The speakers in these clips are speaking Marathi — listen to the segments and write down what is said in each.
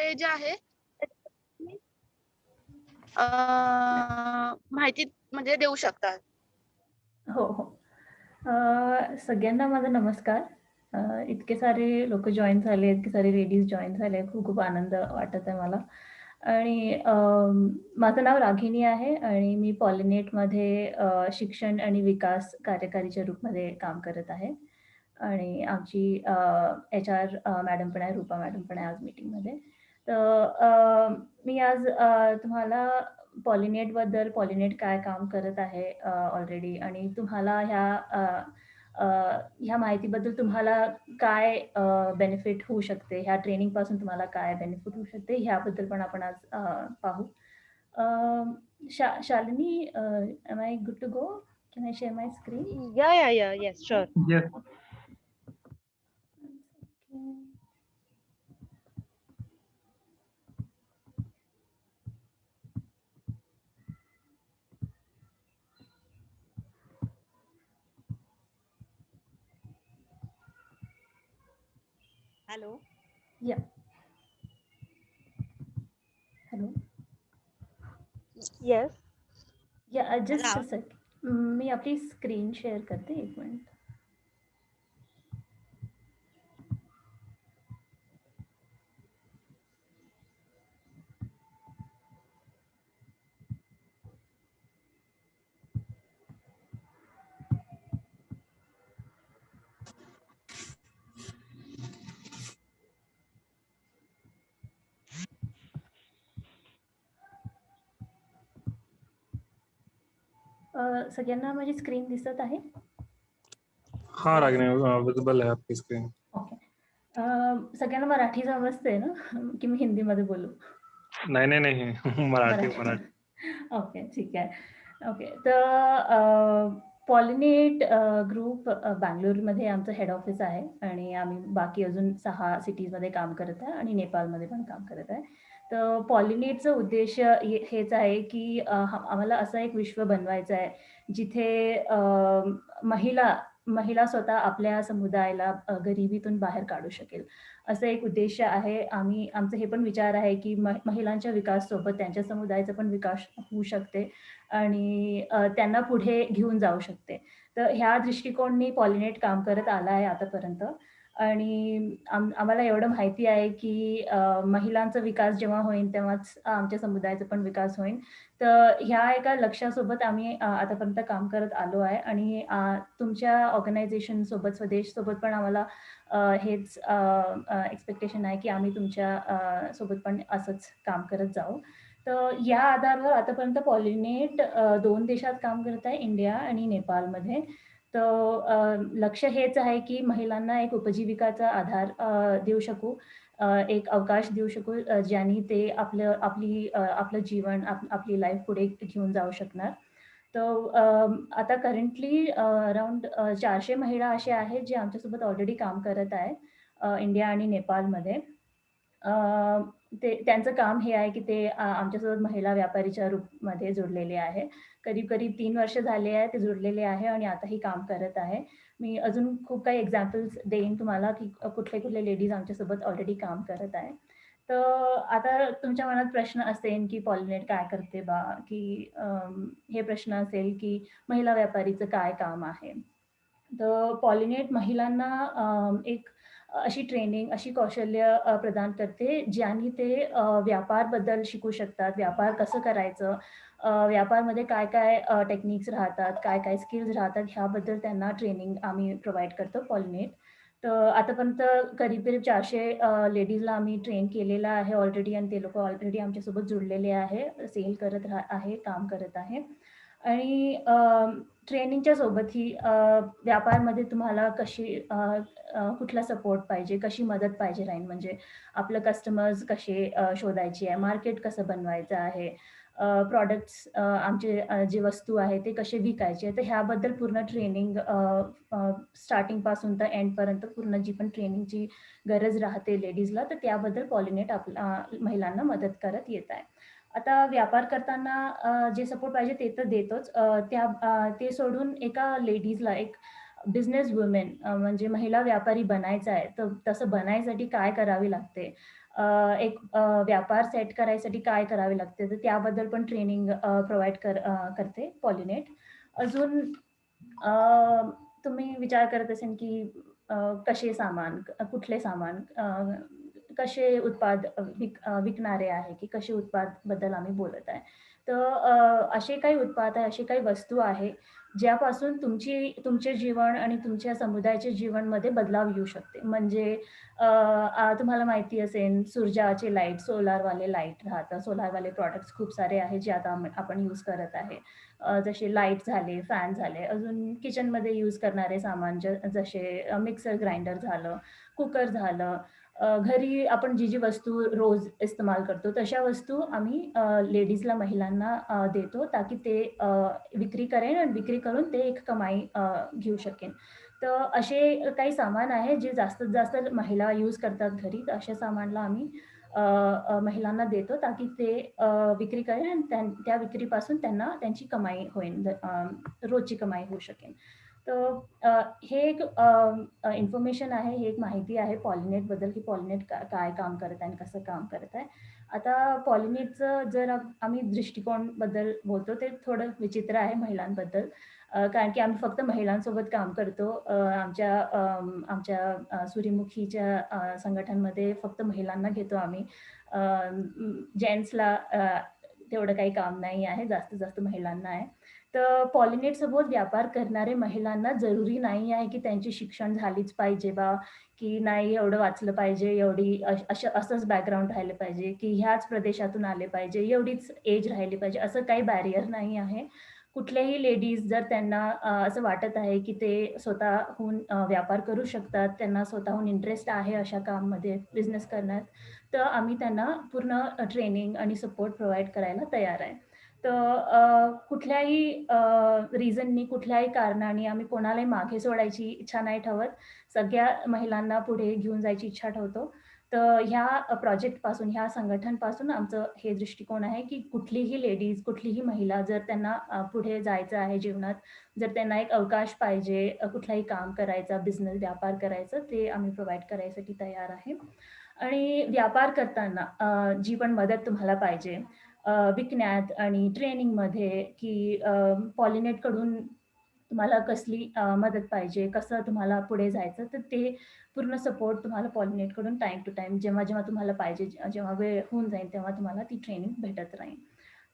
हे जे आहे माहिती म्हणजे देऊ शकतात. हो, हो. सगळ्यांना माझा नमस्कार. इतके सारे लोकं जॉइन झाले, इतके सारे लेडीज जॉइन झाले. खूप-खूप आनंद वाटत आहे मला. आणि माझं नाव रागिनी आहे आणि मी पॉलिनेटमध्ये शिक्षण आणि विकास कार्यकारीच्या रूपमध्ये काम करत आहे. आणि आमची एच-आर मॅडम पण आहे, रूपा मॅडम पण आहे आज मीटिंगमध्ये. तर मी आज तुम्हाला पॉलिनेटबद्दल, पॉलिनेट काय काम करत आहे ऑलरेडी आणि तुम्हाला ह्या माहितीबद्दल तुम्हाला काय बेनिफिट होऊ शकते, ह्या ट्रेनिंगपासून तुम्हाला काय बेनिफिट होऊ शकते, ह्याबद्दल पण आपण आज पाहू. Shalini, am I good to go? Can I share my screen? Yeah. Yes, sure. Yes. Hello. Yeah. Hello. Yes. Yeah, just a Hello. sec. मी आपली स्क्रीन शेअर करते, एक मिनिट. सगळ्यांना माझी स्क्रीन दिसत आहे? हाँ रागिनी, विजिबल है आपकी स्क्रीन. ओके. सगळ्यांना मराठी समजते ना की मी हिंदीमध्ये बोलू? नाही. मराठी. ओके, ठीक आहे. ओके, तर पॉलिनेट ग्रुप बंगळुरूमध्ये आमचं हेड ऑफिस आहे आणि आम्ही बाकी अजून 6 सिटीजमध्ये काम करत आहे आणि नेपाळमध्ये पण काम करत आहे. तर पॉलिनेटचा उद्देश हेच आहे की आम्हाला असं एक विश्व बनवायचं आहे, जिथे महिला स्वतः आपल्या समुदायाला गरिबीतून बाहेर काढू शकेल. असं एक उद्देश आहे. आमचं हे पण विचार आहे की महिलांच्या विकासासोबत त्यांच्या समुदायाचा पण विकास होऊ शकते आणि त्यांना पुढे घेऊन जाऊ शकते. तर ह्या दृष्टिकोनाने पॉलिनेट काम करत आला आहे आतापर्यंत आणि आम्हाला एवढं माहिती आहे की महिलांचा विकास जेव्हा होईल तेव्हाच आमच्या समुदायाचा पण विकास होईल. तर ह्या एका लक्ष्यासोबत आम्ही आतापर्यंत काम करत आलो आहे आणि तुमच्या ऑर्गनायझेशनसोबत, स्वदेशसोबत पण आम्हाला हेच एक्स्पेक्टेशन आहे की आम्ही तुमच्या सोबत पण असंच काम करत जाऊ. तर या आधारावर आतापर्यंत पॉलिनेट 2 देशात काम करत आहे, इंडिया आणि नेपाळमध्ये. तर लक्ष्य हेच आहे की महिलांना एक उपजीविकाचा आधार देऊ शकू, एक अवकाश देऊ शकू, ज्याने ते आपलं जीवन, आपली लाईफ पुढे घेऊन जाऊ शकणार. तर आता करंटली अराउंड 400 महिला असे आहेत, जे आमच्यासोबत ऑलरेडी काम करत आहे इंडिया आणि नेपाळमध्ये. त्यांचं काम हे आहे की ते आमच्यासोबत महिला व्यापारीच्या रूपामध्ये जोडलेले आहे. करीब 3 वर्ष झाले आहे ते जोडलेले आहे आणि आताही काम करत आहे. मी अजून खूप काही एक्झाम्पल्स देईन तुम्हाला की कुठले लेडीज आमच्यासोबत ऑलरेडी काम करत आहे. तर आता तुमच्या मनात प्रश्न असेल की पॉलिनेट काय करते बा? की हे प्रश्न असेल की महिला व्यापारीचं काय काम आहे? तर पॉलिनेट महिलांना एक अशी ट्रेनिंग, अशी कौशल्य प्रदान करते, ज्याने ते व्यापारबद्दल शिकू शकतात. व्यापार कसं करायचं? व्यापारमध्ये काय-काय टेक्निक्स राहतात, काय-काय स्किल्स राहतात, ह्याबद्दल त्यांना ट्रेनिंग आम्ही प्रोव्हाईड करतो पॉलिनेट. तर आतापर्यंत करीब 400 लेडीजला आम्ही ट्रेन केलेलं आहे ऑलरेडी आणि ते लोकं ऑलरेडी आमच्यासोबत जुळलेले आहे, सेल करत आहे, काम करत आहे. आणि ट्रेनिंगच्या सोबतही व्यापारमध्ये तुम्हाला कुठला सपोर्ट पाहिजे, कशी मदत पाहिजे राहील, म्हणजे आपलं कस्टमर्स कसे शोधायचे आहे, मार्केट कसं बनवायचं आहे, प्रॉडक्ट्स आमचे जे वस्तू आहे ते कसे विकायचे. तर ह्याबद्दल पूर्ण ट्रेनिंग स्टार्टिंगपासून तर एंडपर्यंत पूर्ण जी पण ट्रेनिंगची गरज राहते लेडीजला, तर त्याबद्दल पॉलिनेट महिलांना मदत करत येत आहे. आता व्यापार करताना जे सपोर्ट पाहिजे ते तर देतोच. ते सोडून एका लेडीजला, एक बिझनेस वुमेन म्हणजे महिला व्यापारी बनायचं आहे, तर तसं बनायसाठी काय करावे लागते? एक व्यापार सेट करायसाठी काय करावे लागते, तर त्याबद्दल पण ट्रेनिंग प्रोव्हाईड करते पॉलिनेट. अजून अ, तुम्ही विचार करत असेल की कसे सामान, कुठले सामान, कसे उत्पाद विकणारे आहे, की कसे उत्पाद बद्दल आम्ही बोलत आहे. तर असे काही उत्पाद आहे, अशी काही वस्तू आहे, ज्यापासून तुमचे जीवन आणि तुमच्या समुदायाच्या जीवनमध्ये बदलाव येऊ शकते. म्हणजे तुम्हाला माहिती असेल सूर्याचे लाईट, सोलारवाले लाईट राहतात. सोलारवाले प्रॉडक्ट्स खूप सारे आहेत, जे आता आपण यूज करत आहे. जसे लाईट झाले, फॅन झाले, अजून किचनमध्ये यूज करणारे सामान जसे मिक्सर ग्राइंडर झालं, कुकर झालं. घरी आपण जी वस्तू रोज इस्तेमाल करतो, तशा वस्तू आम्ही लेडीजला, महिलांना देतो, ताकी ते विक्री करेन आणि विक्री करून ते एक कमाई घेऊ शकेन. तर असे काही सामान आहे, जे जास्तीत जास्त महिला यूज करतात घरी. तर अशा सामानला आम्ही महिलांना देतो, ताकी ते विक्री करेन आणि त्या विक्रीपासून त्यांना त्यांची कमाई होईल, रोजची कमाई होऊ शकेल. तर हे एक इन्फॉर्मेशन आहे, ही एक माहिती आहे पॉलिनेटबद्दल, की पॉलिनेट काय काम करत आहे आणि कसं काम करत आहे. आता पॉलिनेटचं जर आम्ही दृष्टिकोनबद्दल बोलतो, ते थोडं विचित्र आहे महिलांबद्दल. कारण की आम्ही फक्त महिलांसोबत काम करतो. आमच्या सूर्यमुखीच्या संघटनमध्ये फक्त महिलांना घेतो आम्ही. जेंट्सला तेवढं काही काम नाही आहे, जास्तीत जास्त महिलांना आहे. तर पॉलिनेटसोबत व्यापार करणारे महिलांना जरुरी नाही आहे, की त्यांची शिक्षण झालीच पाहिजे बा, की नाही एवढं वाचलं पाहिजे, एवढी असंच बॅकग्राऊंड राहिलं पाहिजे, की ह्याच प्रदेशातून आले पाहिजे, एवढीच एज राहिली पाहिजे, असं काही बॅरियर नाही आहे. कुठल्याही लेडीज जर त्यांना असं वाटत आहे, की ते स्वतःहून व्यापार करू शकतात, त्यांना स्वतःहून इंटरेस्ट आहे अशा काममध्ये, बिझनेस करण्यात, तर आम्ही त्यांना पूर्ण ट्रेनिंग आणि सपोर्ट प्रोव्हाईड करायला तयार आहे. तर कुठल्याही रिझननी, कुठल्याही कारणाने आम्ही कोणालाही मागे सोडायची इच्छा नाही ठेवत. सगळ्या महिलांना पुढे घेऊन जायची इच्छा ठेवतो. तर ह्या प्रोजेक्टपासून, ह्या संघटनपासून आमचं हे दृष्टिकोन आहे, की कुठलीही लेडीज, कुठलीही महिला जर त्यांना पुढे जायचं आहे जीवनात, जर त्यांना एक अवकाश पाहिजे, कुठलाही काम करायचा, बिझनेस, व्यापार करायचं, ते आम्ही प्रोव्हाईड करायसाठी तयार आहे. आणि व्यापार करताना जी पण मदत तुम्हाला पाहिजे विकण्यात आणि ट्रेनिंगमध्ये, की पॉलिनेटकडून तुम्हाला कसली मदत पाहिजे, कसं तुम्हाला पुढे जायचं, तर ते पूर्ण सपोर्ट तुम्हाला पॉलिनेटकडून टाईम टू टाईम, जेव्हा जेव्हा तुम्हाला पाहिजे, जेव्हा वेळ होऊन जाईल, तेव्हा तुम्हाला ती ट्रेनिंग भेटत राहील.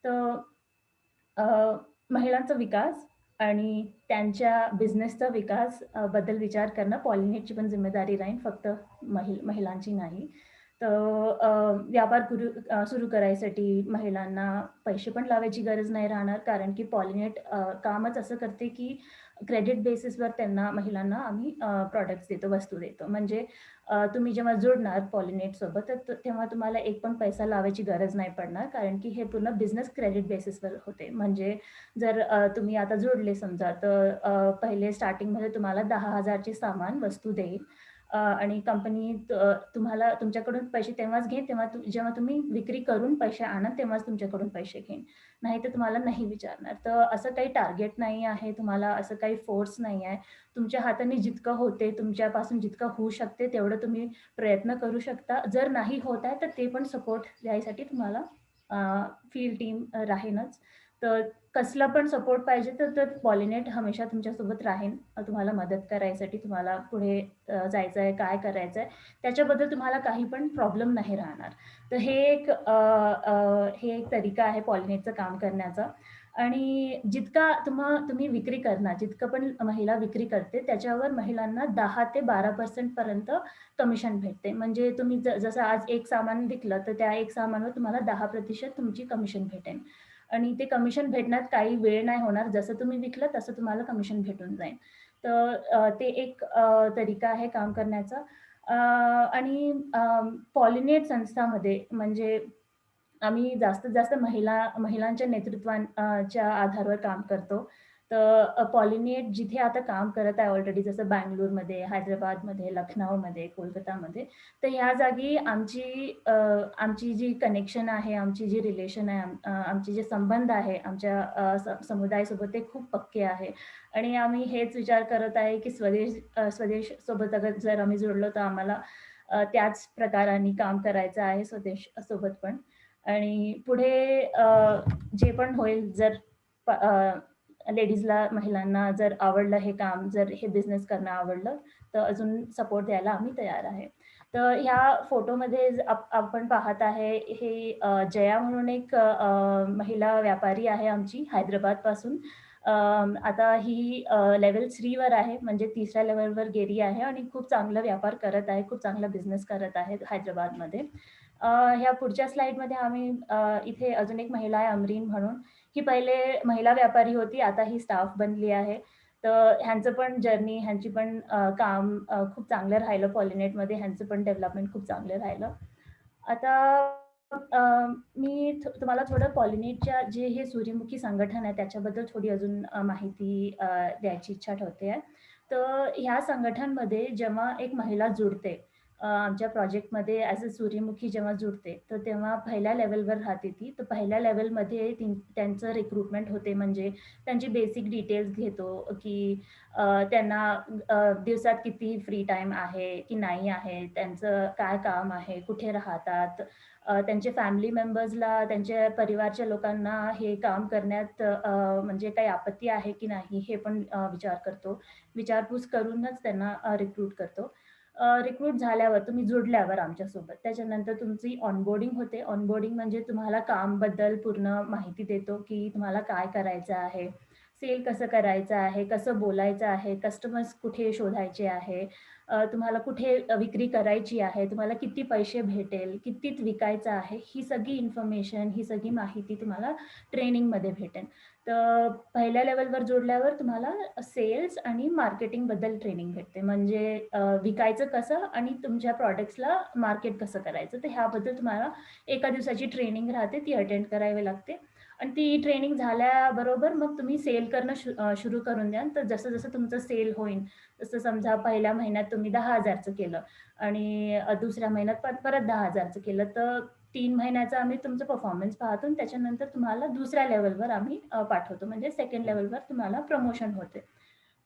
तर महिलांचा विकास आणि त्यांच्या बिझनेसचा विकास बद्दल विचार करणं पॉलिनेटची पण जिम्मेदारी राहील, फक्त महिलांची नाही. तर व्यापार सुरू करायसाठी महिलांना पैसे पण लावायची गरज नाही राहणार, कारण की पॉलिनेट कामच असं करते, की क्रेडिट बेसिसवर महिलांना आम्ही प्रॉडक्ट्स देतो, वस्तू देतो. म्हणजे तुम्ही जेव्हा जुडणार पॉलिनेटसोबत, तर तेव्हा तुम्हाला एक पण पैसा लावायची गरज नाही पडणार, कारण की हे पूर्ण बिझनेस क्रेडिट बेसिसवर होते. म्हणजे जर तुम्ही आता जोडले समजा, तर पहिले स्टार्टिंगमध्ये तुम्हाला 10,000चे सामान, वस्तू देईल आणि कंपनी तुम्हाला तुमच्याकडून पैसे तेव्हाच घेईन, जेव्हा तुम्ही विक्री करून पैसे आणा, तेव्हाच तुमच्याकडून पैसे घेईन. नाहीतर तुम्हाला नाही विचारणार. तर असं काही टार्गेट नाही आहे, तुम्हाला असं काही फोर्स नाही आहे. तुमच्या हाताने जितकं होते, तुमच्यापासून जितकं होऊ शकते, तेवढं तुम्ही प्रयत्न करू शकता. जर नाही होत आहे, तर ते पण सपोर्ट द्यायसाठी तुम्हाला फील्ड टीम राहीनच. तर कसला पण सपोर्ट पाहिजे, तर पॉलिनेट हमेशा तुमच्यासोबत राहीन, तुम्हाला मदत करायसाठी. तुम्हाला पुढे जायचं आहे, काय करायचं आहे, त्याच्याबद्दल तुम्हाला काही पण प्रॉब्लेम नाही राहणार. तर हे एक तरीका आहे पॉलिनेटचं काम करण्याचा. आणि जितका तुम्ही विक्री करणार, जितकं पण महिला विक्री करते, त्याच्यावर महिलांना 10 ते 12% पर्यंत कमिशन भेटते. म्हणजे तुम्ही जसं आज एक सामान विकलं, तर त्या एक सामानावर तुम्हाला 10% तुमची कमिशन भेटेल. आणि ते कमिशन भेटण्यात काही वेळ नाही होणार. जसं तुम्ही विकलं, तसं तुम्हाला कमिशन भेटून जाईल. तर ते एक तरीका आहे काम करण्याचा. आणि पॉलिनेट संस्थामध्ये म्हणजे आम्ही जास्तीत जास्त महिलांच्या च्या आधारावर काम करतो. तर पॉलिनेट जिथे आता काम करत आहे ऑलरेडी, जसं बंगलोरमध्ये, हैदराबादमध्ये, लखनौमध्ये, कोलकातामध्ये, तर ह्या जागी आमची जी कनेक्शन आहे, आमची जी रिलेशन आहे, आमचे जे संबंध आहे आमच्या समुदायासोबत, ते खूप पक्के आहे. आणि आम्ही हेच विचार करत आहे, की स्वदेश सोबत जर आम्ही जोडलो, तर आम्हाला त्याच प्रकाराने काम करायचं आहे स्वदेश सोबत पण. आणि पुढे जे पण होईल, जर लेडीजला, महिलांना जर आवडलं हे काम, जर हे बिझनेस करणं आवडलं, तर अजून सपोर्ट द्यायला आम्ही तयार आहे. तर ह्या फोटोमध्ये आपण पाहत आहे, हे जया म्हणून एक महिला व्यापारी आहे आमची हैदराबादपासून. आता ही लेव्हल 3 वर आहे, म्हणजे 3ऱ्या लेव्हलवर गेली आहे आणि खूप चांगला व्यापार करत आहे, खूप चांगला बिझनेस करत आहे हैदराबादमध्ये. ह्या पुढच्या स्लाइडमध्ये आम्ही इथे अजून एक महिला आहे अमरीन म्हणून. ही पहिले महिला व्यापारी होती, आता ही स्टाफ बनली आहे. तर ह्यांचं पण जर्नी, ह्यांची पण काम खूप चांगलं राहिलं पॉलिनेटमध्ये. ह्यांचं पण डेव्हलपमेंट खूप चांगलं राहिलं. आता मी तुम्हाला थोडं पॉलिनेटच्या जे हे सूर्यमुखी संघटन आहे त्याच्याबद्दल थोडी अजून माहिती द्यायची इच्छा ठेवते आहे. तर ह्या संघटनमध्ये जेव्हा एक महिला जुडते आमच्या प्रोजेक्टमध्ये ॲज अ सूर्यमुखी जेव्हा जुडते, तर तेव्हा पहिल्या लेव्हलवर राहते ती. तर पहिल्या लेव्हलमध्ये त्यांचं रिक्रुटमेंट होते, म्हणजे त्यांची बेसिक डिटेल्स घेतो की त्यांना दिवसात किती फ्री टाईम आहे की नाही आहे, त्यांचं काय काम आहे, कुठे राहतात, त्यांचे फॅमिली मेंबर्सला, त्यांच्या परिवारच्या लोकांना हे काम करण्यात म्हणजे काही आपत्ती आहे की नाही, हे पण विचार करतो. विचारपूस करूनच त्यांना रिक्रूट करतो. रिक्रूट झाल्यावर, तुम्ही जुडल्यावर आमच्यासोबत, त्याच्यानंतर तुमची ऑनबोर्डिंग होते. ऑनबोर्डिंग म्हणजे तुम्हाला कामबद्दल पूर्ण माहिती देतो की तुम्हाला काय करायचं आहे, सेल कसं करायचं आहे, कसं बोलायचं आहे, कस्टमर्स कुठे शोधायचे आहे, तुम्हाला कुठे विक्री करायची आहे, तुम्हाला किती पैसे भेटेल, कितीत विकायचं आहे, ही सगळी इन्फॉर्मेशन, ही सगळी माहिती तुम्हाला ट्रेनिंगमध्ये भेटेल. तर पहिल्या लेवलवर जोडल्यावर तुम्हाला सेल्स आणि मार्केटिंगबद्दल ट्रेनिंग भेटते, म्हणजे विकायचं कसं आणि तुमच्या प्रॉडक्ट्सला मार्केट कसं करायचं. तर ह्याबद्दल तुम्हाला एका दिवसाची ट्रेनिंग राहते, ती अटेंड करावी लागते. आणि ती ट्रेनिंग झाल्याबरोबर मग तुम्ही सेल करणं सुरू करून द्याल. तर जसं जसं तुमचं सेल होईल, तसं समजा पहिल्या महिन्यात तुम्ही 10,000चं केलं आणि दुसऱ्या महिन्यात परत 10,000चं केलं, तर 3 महिन्याचा आम्ही तुमचं परफॉर्मन्स पाहतो आणि त्याच्यानंतर तुम्हाला दुसऱ्या लेव्हलवर आम्ही पाठवतो, म्हणजे सेकंड लेव्हलवर तुम्हाला प्रमोशन होते.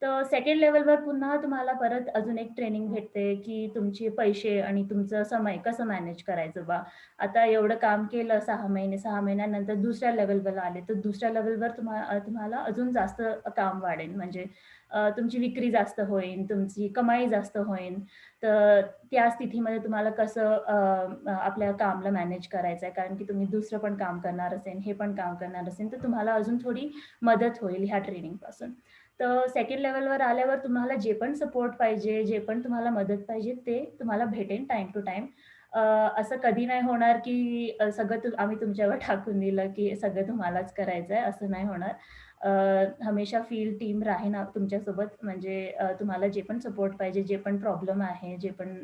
तर सेकंड लेव्हलवर पुन्हा तुम्हाला परत अजून एक ट्रेनिंग भेटते की तुमचे पैसे आणि तुमचं समय कसं मॅनेज करायचं बा. आता एवढं काम केलं 6 महिने, 6 महिन्यानंतर दुसऱ्या लेव्हलवर आले, तर दुसऱ्या लेव्हलवर तुम्हाला अजून जास्त काम वाढेल, म्हणजे तुमची विक्री जास्त होईल, तुमची कमाई जास्त होईल. तर त्या स्थितीमध्ये तुम्हाला कसं आपल्या कामला मॅनेज करायचं आहे, कारण की तुम्ही दुसरं पण काम करणार असेल, हे पण काम करणार असेल, तर तुम्हाला अजून थोडी मदत होईल ह्या ट्रेनिंगपासून. तर सेकंड लेव्हलवर आल्यावर तुम्हाला जे पण सपोर्ट पाहिजे, जे पण तुम्हाला मदत पाहिजे, ते तुम्हाला भेटेल टाईम टू टाईम. असं कधी नाही होणार की सगळं आम्ही तुमच्यावर टाकून दिलं की सगळं तुम्हालाच करायचं आहे, असं नाही होणार. हमेशा फील्ड टीम राहीन तुमच्यासोबत, म्हणजे तुम्हाला जे पण सपोर्ट पाहिजे, जे पण प्रॉब्लेम आहे, जे पण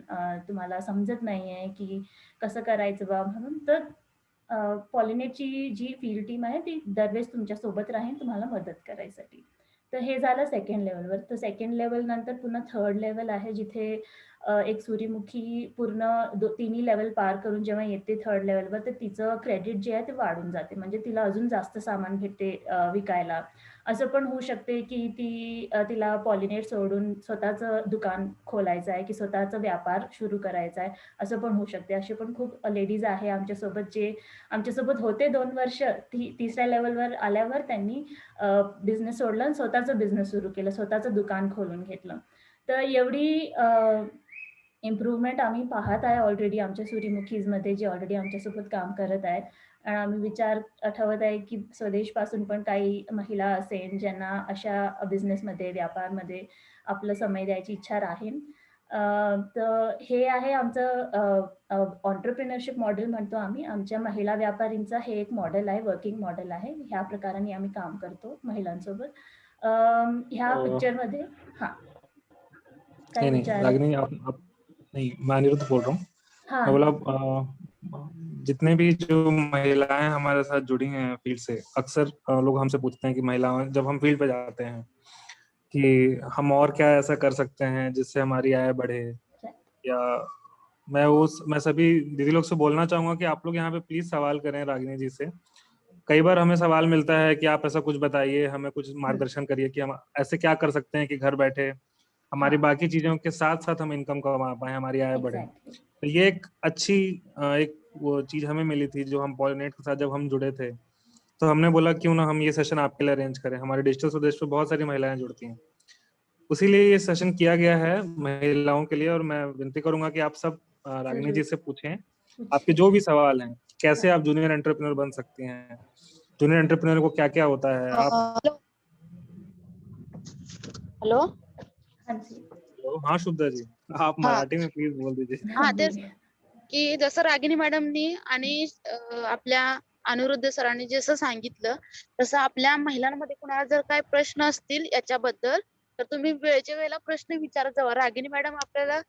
तुम्हाला समजत नाही आहे की कसं करायचं बा म्हणून, तर पॉलिनेटची जी फील्ड टीम आहे ती दरवेळेस तुमच्यासोबत राहील तुम्हाला मदत करायसाठी. तर हे झालं सेकंड लेव्हलवर. तर सेकंड लेव्हल नंतर पुन्हा थर्ड लेव्हल आहे, जिथे एक सूर्यमुखी पूर्ण तिन्ही लेव्हल पार करून जेव्हा येते थर्ड लेव्हलवर, तर तिचं क्रेडिट जे आहे ते वाढून जाते, म्हणजे तिला अजून जास्त सामान भेटते विकायला. असं पण होऊ शकते की तिला पॉलिनेट सोडून स्वतःचं दुकान खोलायचं आहे की स्वतःचा व्यापार सुरू करायचा आहे, असं पण होऊ शकते. असे पण खूप लेडीज आहे आमच्यासोबत, जे आमच्यासोबत होते 2 वर्ष, तिसऱ्या लेव्हलवर आल्यावर त्यांनी बिझनेस सोडला आणि स्वतःचा बिझनेस सुरू केलं, स्वतःचं दुकान खोलून घेतलं. तर एवढी इम्प्रूव्हमेंट आम्ही पाहत आहे ऑलरेडी आमच्या सूर्यमुखीजमध्ये, जे ऑलरेडी आमच्यासोबत काम करत आहेत. आणि आम्ही विचार ठेवत आहे की स्वदेशपासून पण काही महिला असेल ज्यांना अशा बिझनेसमध्ये, व्यापारमध्ये आपलं समय द्यायची इच्छा राहील. तर हे आहे आमचं एंटरप्रेन्योरशिप मॉडेल म्हणतो आम्ही. आमच्या महिला व्यापारींचा हे एक मॉडेल आहे, वर्किंग मॉडेल आहे. ह्या प्रकाराने आम्ही काम करतो महिलांसोबत. ह्या पिक्चरमध्ये काय नहीं नहीं विचार? रागिनी, आप नहीं, मैं अनिरुद्ध बोल रहा हूँ। हाँ, मैं बोला जितने भी जो महिलाएं हमारे साथ जुड़ी हैं फील्ड से, अक्सर लोग हमसे पूछते हैं कि महिलाएं, जब हम फील्ड पे जाते हैं, कि हम और क्या ऐसा कर सकते हैं जिससे हमारी आय बढ़े, या मैं सभी दीदी लोग से बोलना चाहूंगा कि आप लोग यहाँ पे प्लीज सवाल करें रागिनी जी से। कई बार हमें सवाल मिलता है कि आप ऐसा कुछ बताइए, हमें कुछ मार्गदर्शन करिए कि हम ऐसे क्या कर सकते हैं कि घर बैठे हमारी हाँ। बाकी चीजों के साथ साथ हम इनकम कमा पाए, हमारी आय बढ़े। एग्जैक्टली। तो ये एक अच्छी एक वो चीज हमें मिली थी जो हम पॉलिनेट के साथ जब हम जुड़े थे, तो हमने बोला क्यों ना हम ये सेशन आपके लिए अरेंज करें। हमारे डिजिटल स्वदेश पे बहुत सारी महिलाएं जुड़ती हैं, उसीलिए ये सेशन किया गया है महिलाओं के लिए। और मैं विनती करूंगा कि आप सब रागिनी जी से पूछें आपके जो भी सवाल हैं, कैसे आप जूनियर एंटरप्रेन्योर बन सकती हैं, जूनियर एंटरप्रेन्योर को क्या क्या होता है। आप हॅलो हाँ जी। हाँ शुभदा जी, आप हाँ मराठी में प्लीज बोल दीजिए। हा तेच बोलिए। की जसं रागिनी मॅडमनी आणि आपल्या अनिरुद्ध सरांनी जसं सांगितलं, तसं आपल्या महिलांमध्ये कुणाला जर काही प्रश्न असतील याच्याबद्दल, तर तुम्ही वेळच्या वेळेला प्रश्न विचारत जावा. रागिनी मॅडम आपल्याला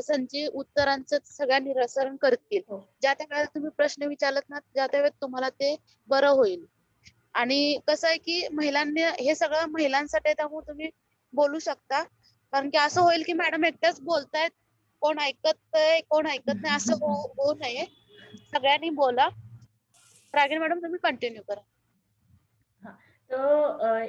संची उत्तरांचं सगळं निराकरण करतील. हो. ज्या त्या वेळेला तुम्ही प्रश्न विचारलात ना, ज्या त्या वेळेत तुम्हाला ते बरं होईल. आणि कसं आहे की महिलांनी हे सगळं महिलांसाठी आहे, त्यामुळे तुम्ही बोलू शकता. कारण की असं होईल की मॅडम एकट्याच बोलतायत, कोण ऐकतंय कोण ऐकत नाही असं होऊ नये. सगळ्यांनी बोला. रागिनी मॅडम तुम्ही कंटिन्यू करा. तर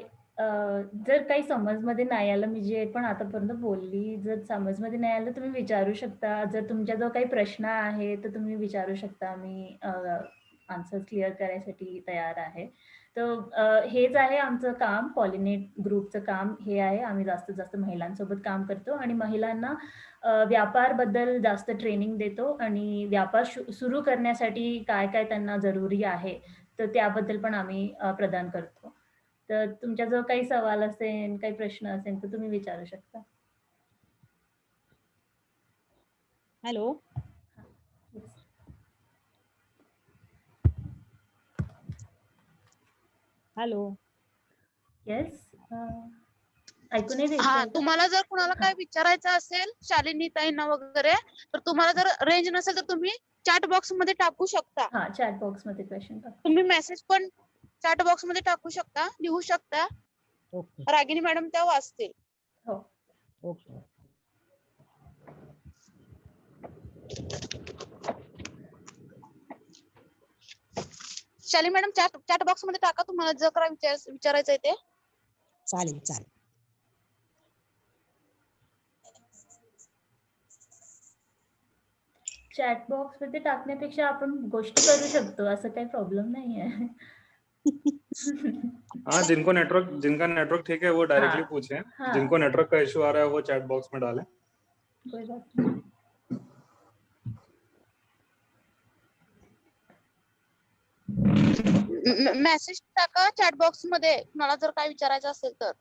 जर काही समजमध्ये नाही आलं, मी जे पण आतापर्यंत बोलली, जर समजमध्ये नाही आलं तुम्ही विचारू शकता. जर तुमच्याजवळ काही प्रश्न आहे तर तुम्ही विचारू शकता. मी आन्सर क्लिअर करायसाठी तयार आहे. तर हेच आहे आमचं काम, पॉलिनेट ग्रुपचं काम हे आहे. आम्ही जास्तीत जास्त महिलांसोबत काम करतो आणि महिलांना व्यापारबद्दल जास्त ट्रेनिंग देतो आणि व्यापार सुरू करण्यासाठी काय काय त्यांना जरुरी आहे, तर त्याबद्दल पण आम्ही प्रदान करतो. तर तुमच्याजवळ काही सवाल असेल, काही प्रश्न असेल तर तुम्ही विचारू शकता. हॅलो. हॅलो. येस. ऐकू नाही येत हा आहे का? तुम्हाला जर कुणाला काय विचारायचं असेल शालिनी ताईंना वगैरे, तर तुम्हाला जर रेंज नसेल तर तुम्ही चॅट बॉक्स मध्ये टाकू शकता. हां, चॅट बॉक्समध्ये क्वेश्चन टाका. तुम्ही मेसेज पण चॅट बॉक्स मध्ये टाकू शकता, लिहू शकता. ओके. रागिनी मॅडम त्या वाचतील. हो. Okay. Shalini madam chat box मध्ये टाका तुम्हाला जर काय विचारायचं आहे ते. चालेल चालेल. चॅट बॉक्समध्ये टाकण्यापेक्षा आपण गोष्टी करू शकतो, असं काही प्रॉब्लेम नाही आहे. हाँ, जिनका नेटवर्क ठीक है वो डायरेक्टली हाँ, पूछें। हाँ। जिनको नेटवर्क का इशू आ रहा है वो चैट बॉक्स में डालें। कोई बात नहीं. मेसेज टाका चॅट बॉक्स मध्ये मला जर काय विचारायचं असेल तर.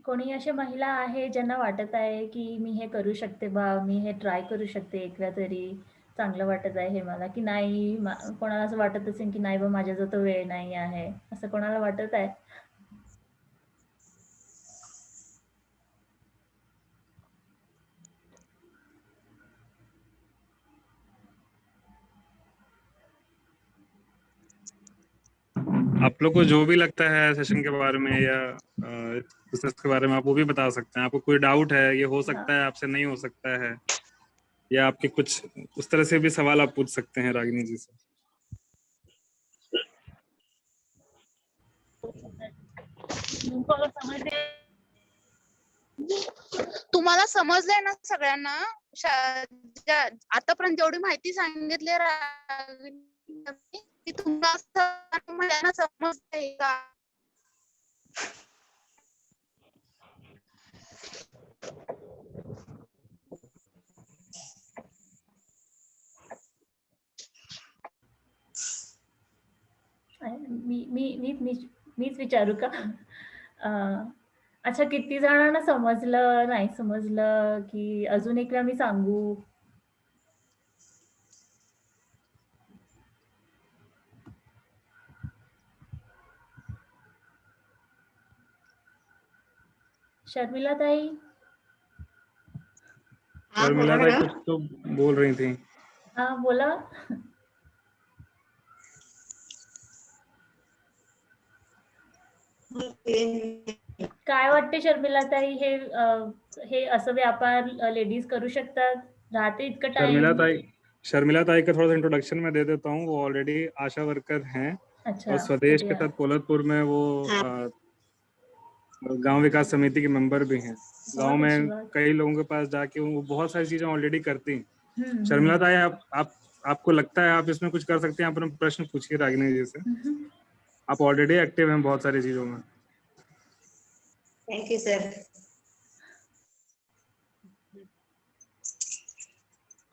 कोणी अशा महिला आहे ज्यांना वाटत आहे की मी हे करू शकते बा, मी हे ट्राय करू शकते एकदा तरी, चांगलं वाटत आहे हे मला, की नाही कोणाला असं वाटत असेल की नाही बा माझ्याजवळ तो वेळ नाही आहे, असं कोणाला वाटत आहे? आप लोग को जो भी लगता है सेशन के बारे में या बिजनेस के बारे में आप वो भी बता सकते हैं। आपको कोई डाउट है, ये हो सकता है आपसे नहीं हो सकता है, या आपके कुछ उस तरह से भी सवाल आप पूछ सकते हैं रागिनी जी से। तुम्हाला समजलंय ना सगळ्यांना? आतापर्यंत जेवढी माहिती सांगितली रागिनी, ती तुम्हाला समजते का? मीच विचारू का? अच्छा, किती जणांना समजलं, नाही समजलं, की अजून एक वेळा मी सांगू? शर्मिला ताई? शर्मिला ताई कुछ तो बोल रही थी। हाँ बोला. काय वाटते शर्मिला ताई, हे असं व्यापार लेडीज करू शकतात? राहते इतकं शर्मिला टाइम? ताई शर्मिला ताई का थोड़ा सा इंट्रोडक्शन मैं दे देता हूँ। वो ऑलरेडी आशा वर्कर हैं अच्छा, और स्वदेश के बढ़िया. साथ पोलतपुर में वो गांव विकास समिति के मेंबर भी हैं। गांव बहुत अच्छी में बात. कई लोगों के पास जाके वो बहुत सारी चीजें ऑलरेडी करती हैं। हम्म, शर्मिला ताई, आपको लगता है आप इसमें कुछ कर सकते हैं? आप अपना प्रश्न पूछिए रागिनी जी से। हम्म. आप ऑलरेडी एक्टिव हैं बहुत सारी चीजों में। Thank you sir.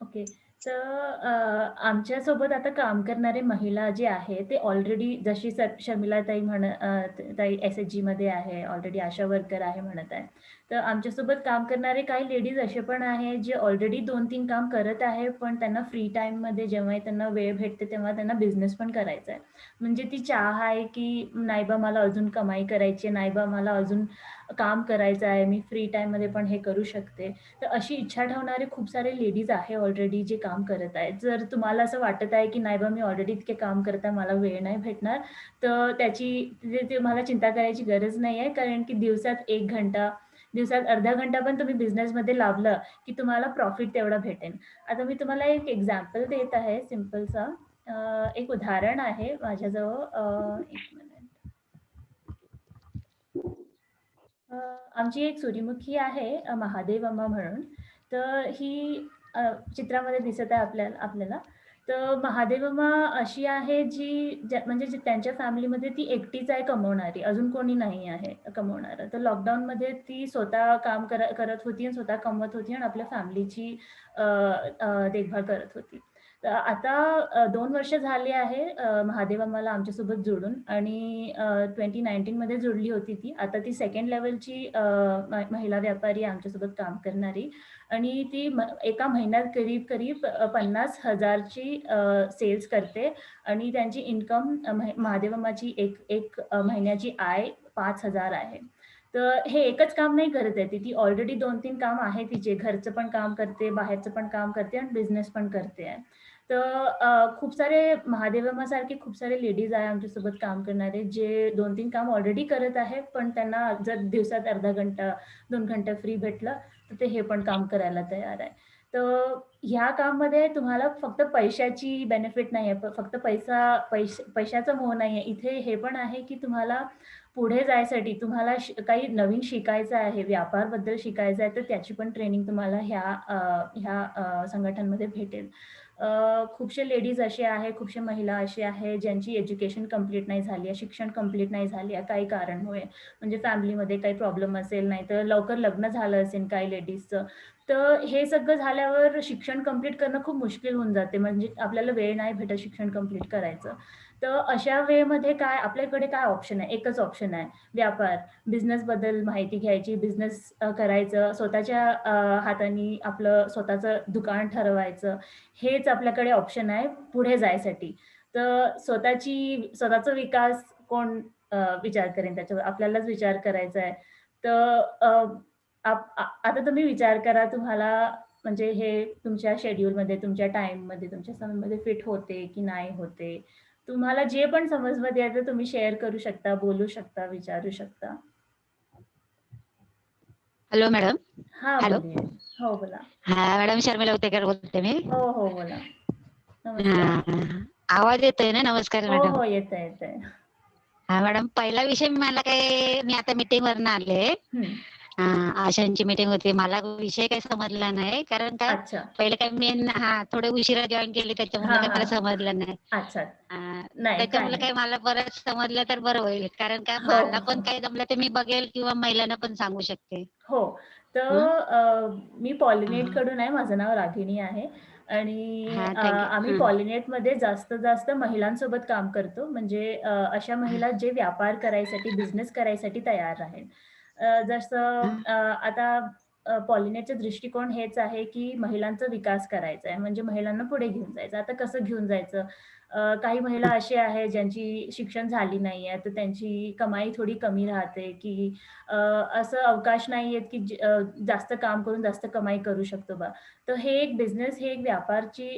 ओके. तर आमच्यासोबत आता काम करणारे महिला जे आहे ते ऑलरेडी जशी शर्मिला ताई SHG मध्ये आहे, ऑलरेडी आशा वर्कर आहे म्हणत आहे. तर आमच्यासोबत काम करणारे काही लेडीज असे पण आहे जे ऑलरेडी 2-3 काम करत आहे, पण त्यांना फ्री टाईममध्ये जेव्हा त्यांना वेळ भेटते तेव्हा त्यांना बिझनेस पण करायचा आहे. म्हणजे ती चाह आहे की नाही बा मला अजून कमाई करायची आहे, नाही बा मला अजून काम करायचं आहे, मी फ्री टाईममध्ये पण हे करू शकते. तर अशी इच्छा ठेवणारे खूप सारे लेडीज आहे ऑलरेडी जे काम करत आहेत. जर तुम्हाला असं वाटत आहे की नाही बा मी ऑलरेडी इतके काम करत आहे, मला वेळ नाही भेटणार, तर ते तुम्हाला चिंता करायची गरज नाही आहे. कारण की दिवसात 1 घंटा, दिवसात अर्धा घंटा पण तुम्ही बिझनेसमध्ये लावलं की तुम्हाला प्रॉफिट तेवढा भेटेल. आता मी तुम्हाला एक एक्झाम्पल देत आहे सिंपलसा. एक उदाहरण आहे माझ्याजवळ. 1 मिनिट. आमची एक सूर्यमुखी आहे महादेव अम्मा म्हणून. तर ही चित्रामध्ये दिसत आहे आपल्याला. तर महादेव अम्मा अशी आहे जी म्हणजे त्यांच्या फॅमिलीमध्ये ती एकटीच आहे कमवणारी, अजून कोणी नाही आहे कमवणारं. तर लॉकडाऊनमध्ये ती स्वतः काम करत होती आणि स्वतः कमवत होती आणि आपल्या फॅमिलीची देखभाल करत होती. तर आता 2 वर्ष झाली आहे महादेव अम्माला आमच्यासोबत जोडून आणि 2019 मध्ये जोडली होती ती. आता ती 2nd लेव्हलची महिला व्यापारी आहे आमच्यासोबत काम करणारी आणि ती एका महिन्यात करीब 50,000 ची सेल्स करते आणि त्यांची इन्कम महादेव अम्माची एक महिन्याची आय 5,000 आहे. तर हे एकच काम नाही करत आहे ती ऑलरेडी 2-3 काम आहे तिचे. घरचं पण काम करते, बाहेरचं पण काम करते आणि बिझनेस पण करते आहे. तर खूप सारे महादेव अम्मासारखे खूप सारे लेडीज आहे आमच्यासोबत काम करणारे जे 2-3 काम ऑलरेडी करत आहे, पण त्यांना जर दिवसात अर्धा घंटा, 2 घंटा फ्री भेटलं तर ते हे पण काम करायला तयार आहे. तर ह्या काममध्ये तुम्हाला फक्त पैशाची बेनिफिट नाही आहे, फक्त पैशाचा मोह नाही आहे. इथे हे पण आहे की तुम्हाला पुढे जायसाठी तुम्हाला काही नवीन शिकायचं आहे, व्यापारबद्दल शिकायचं आहे, तर त्याची पण ट्रेनिंग तुम्हाला ह्या संघटनांमध्ये भेटेल. खूपशे लेडीज असे आहे, खूपशे महिला असे आहे ज्यांची एज्युकेशन कंप्लीट नाही झाली आहे, शिक्षण कंप्लीट नाही झाली आहे काही कारणामुळे. म्हणजे फॅमिलीमध्ये काही प्रॉब्लेम असेल, नाही तर लवकर लग्न झालं असेल काही लेडीजचं. तर हे सगळं झाल्यावर शिक्षण कंप्लीट करणं खूप मुश्किल होऊन जाते. म्हणजे आपल्याला वेळ नाही भेटत शिक्षण कंप्लीट करायचं. तर अशा वेळेमध्ये आपल्याकडे काय ऑप्शन आहे? एकच ऑप्शन आहे, व्यापार. बिझनेसबद्दल माहिती घ्यायची, बिझनेस करायचं, स्वतःच्या हाताने आपलं स्वतःचं दुकान ठरवायचं. हेच आपल्याकडे ऑप्शन आहे पुढे जायसाठी. तर स्वतःचा विकास कोण विचार करेन त्याच्यावर? आपल्यालाच विचार करायचा आहे. तर आता तुम्ही विचार करा तुम्हाला म्हणजे हे तुमच्या शेड्यूलमध्ये, तुमच्या टाईममध्ये, तुमच्या समयमध्ये फिट होते की नाही होते? तुम्हाला जे पण समजमध्ये येतं तुम्ही शेअर करू शकता, बोलू शकता, विचारू शकता. Hello madam. हां, हॅलो. बोलिये. हो, बोला. हा मॅडम, शर्मिला उतेकर बोलते मी. हो, बोला. नमस्कार. हा, आवाज येतोय ना? नमस्कार हो, मॅडम. येतंय. हा मॅडम, पहिला विषय मला काय, मी आता मीटिंग वरनं आले. हं. आशांची मीटिंग होती. मला विषय काही समजला नाही, कारण का अच्छा. पहिले काय मी थोडे उशिरा जॉईन केली त्याच्यामुळे हां, काही मला हां. समजलं नाही. अच्छा. नाही, काय त्याच्यामुळे नाही. काही मला बरंच समजलं तर बरं होईल, कारण का हो, मला पण हो. काही जमलं ते मी बघेल किंवा महिलांना पण सांगू शकते. हो. हं? तर मी पॉलिनेट हा. कडून आहे. माझं नाव रागिणी आहे आणि हा, थँक्यू. आम्ही पॉलिनेटमध्ये जास्त महिलांसोबत काम करतो. म्हणजे अशा महिला जे व्यापार करायसाठी, बिझनेस करायसाठी तयार आहेत. जसं आता पॉलिनेटचा दृष्टिकोन हेच आहे की महिलांचा विकास करायचा आहे. म्हणजे महिलांना पुढे घेऊन जायचं. आता कसं घेऊन जायचं? काही महिला अशी आहे ज्यांची शिक्षण झाली नाही आहे, तर त्यांची कमाई थोडी कमी राहते की असं अवकाश नाही आहेत की जास्त काम करून जास्त कमाई करू शकतो बा. तर हे एक बिझनेस, हे एक व्यापारची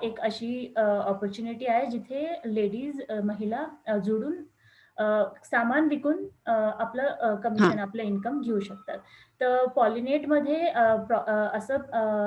एक अशी अपॉर्च्युनिटी आहे जिथे लेडीज, महिला जुडून सामान विकून आपलं कमिशन, आपलं इन्कम घेऊ शकतात. तर पॉलिनेटमध्ये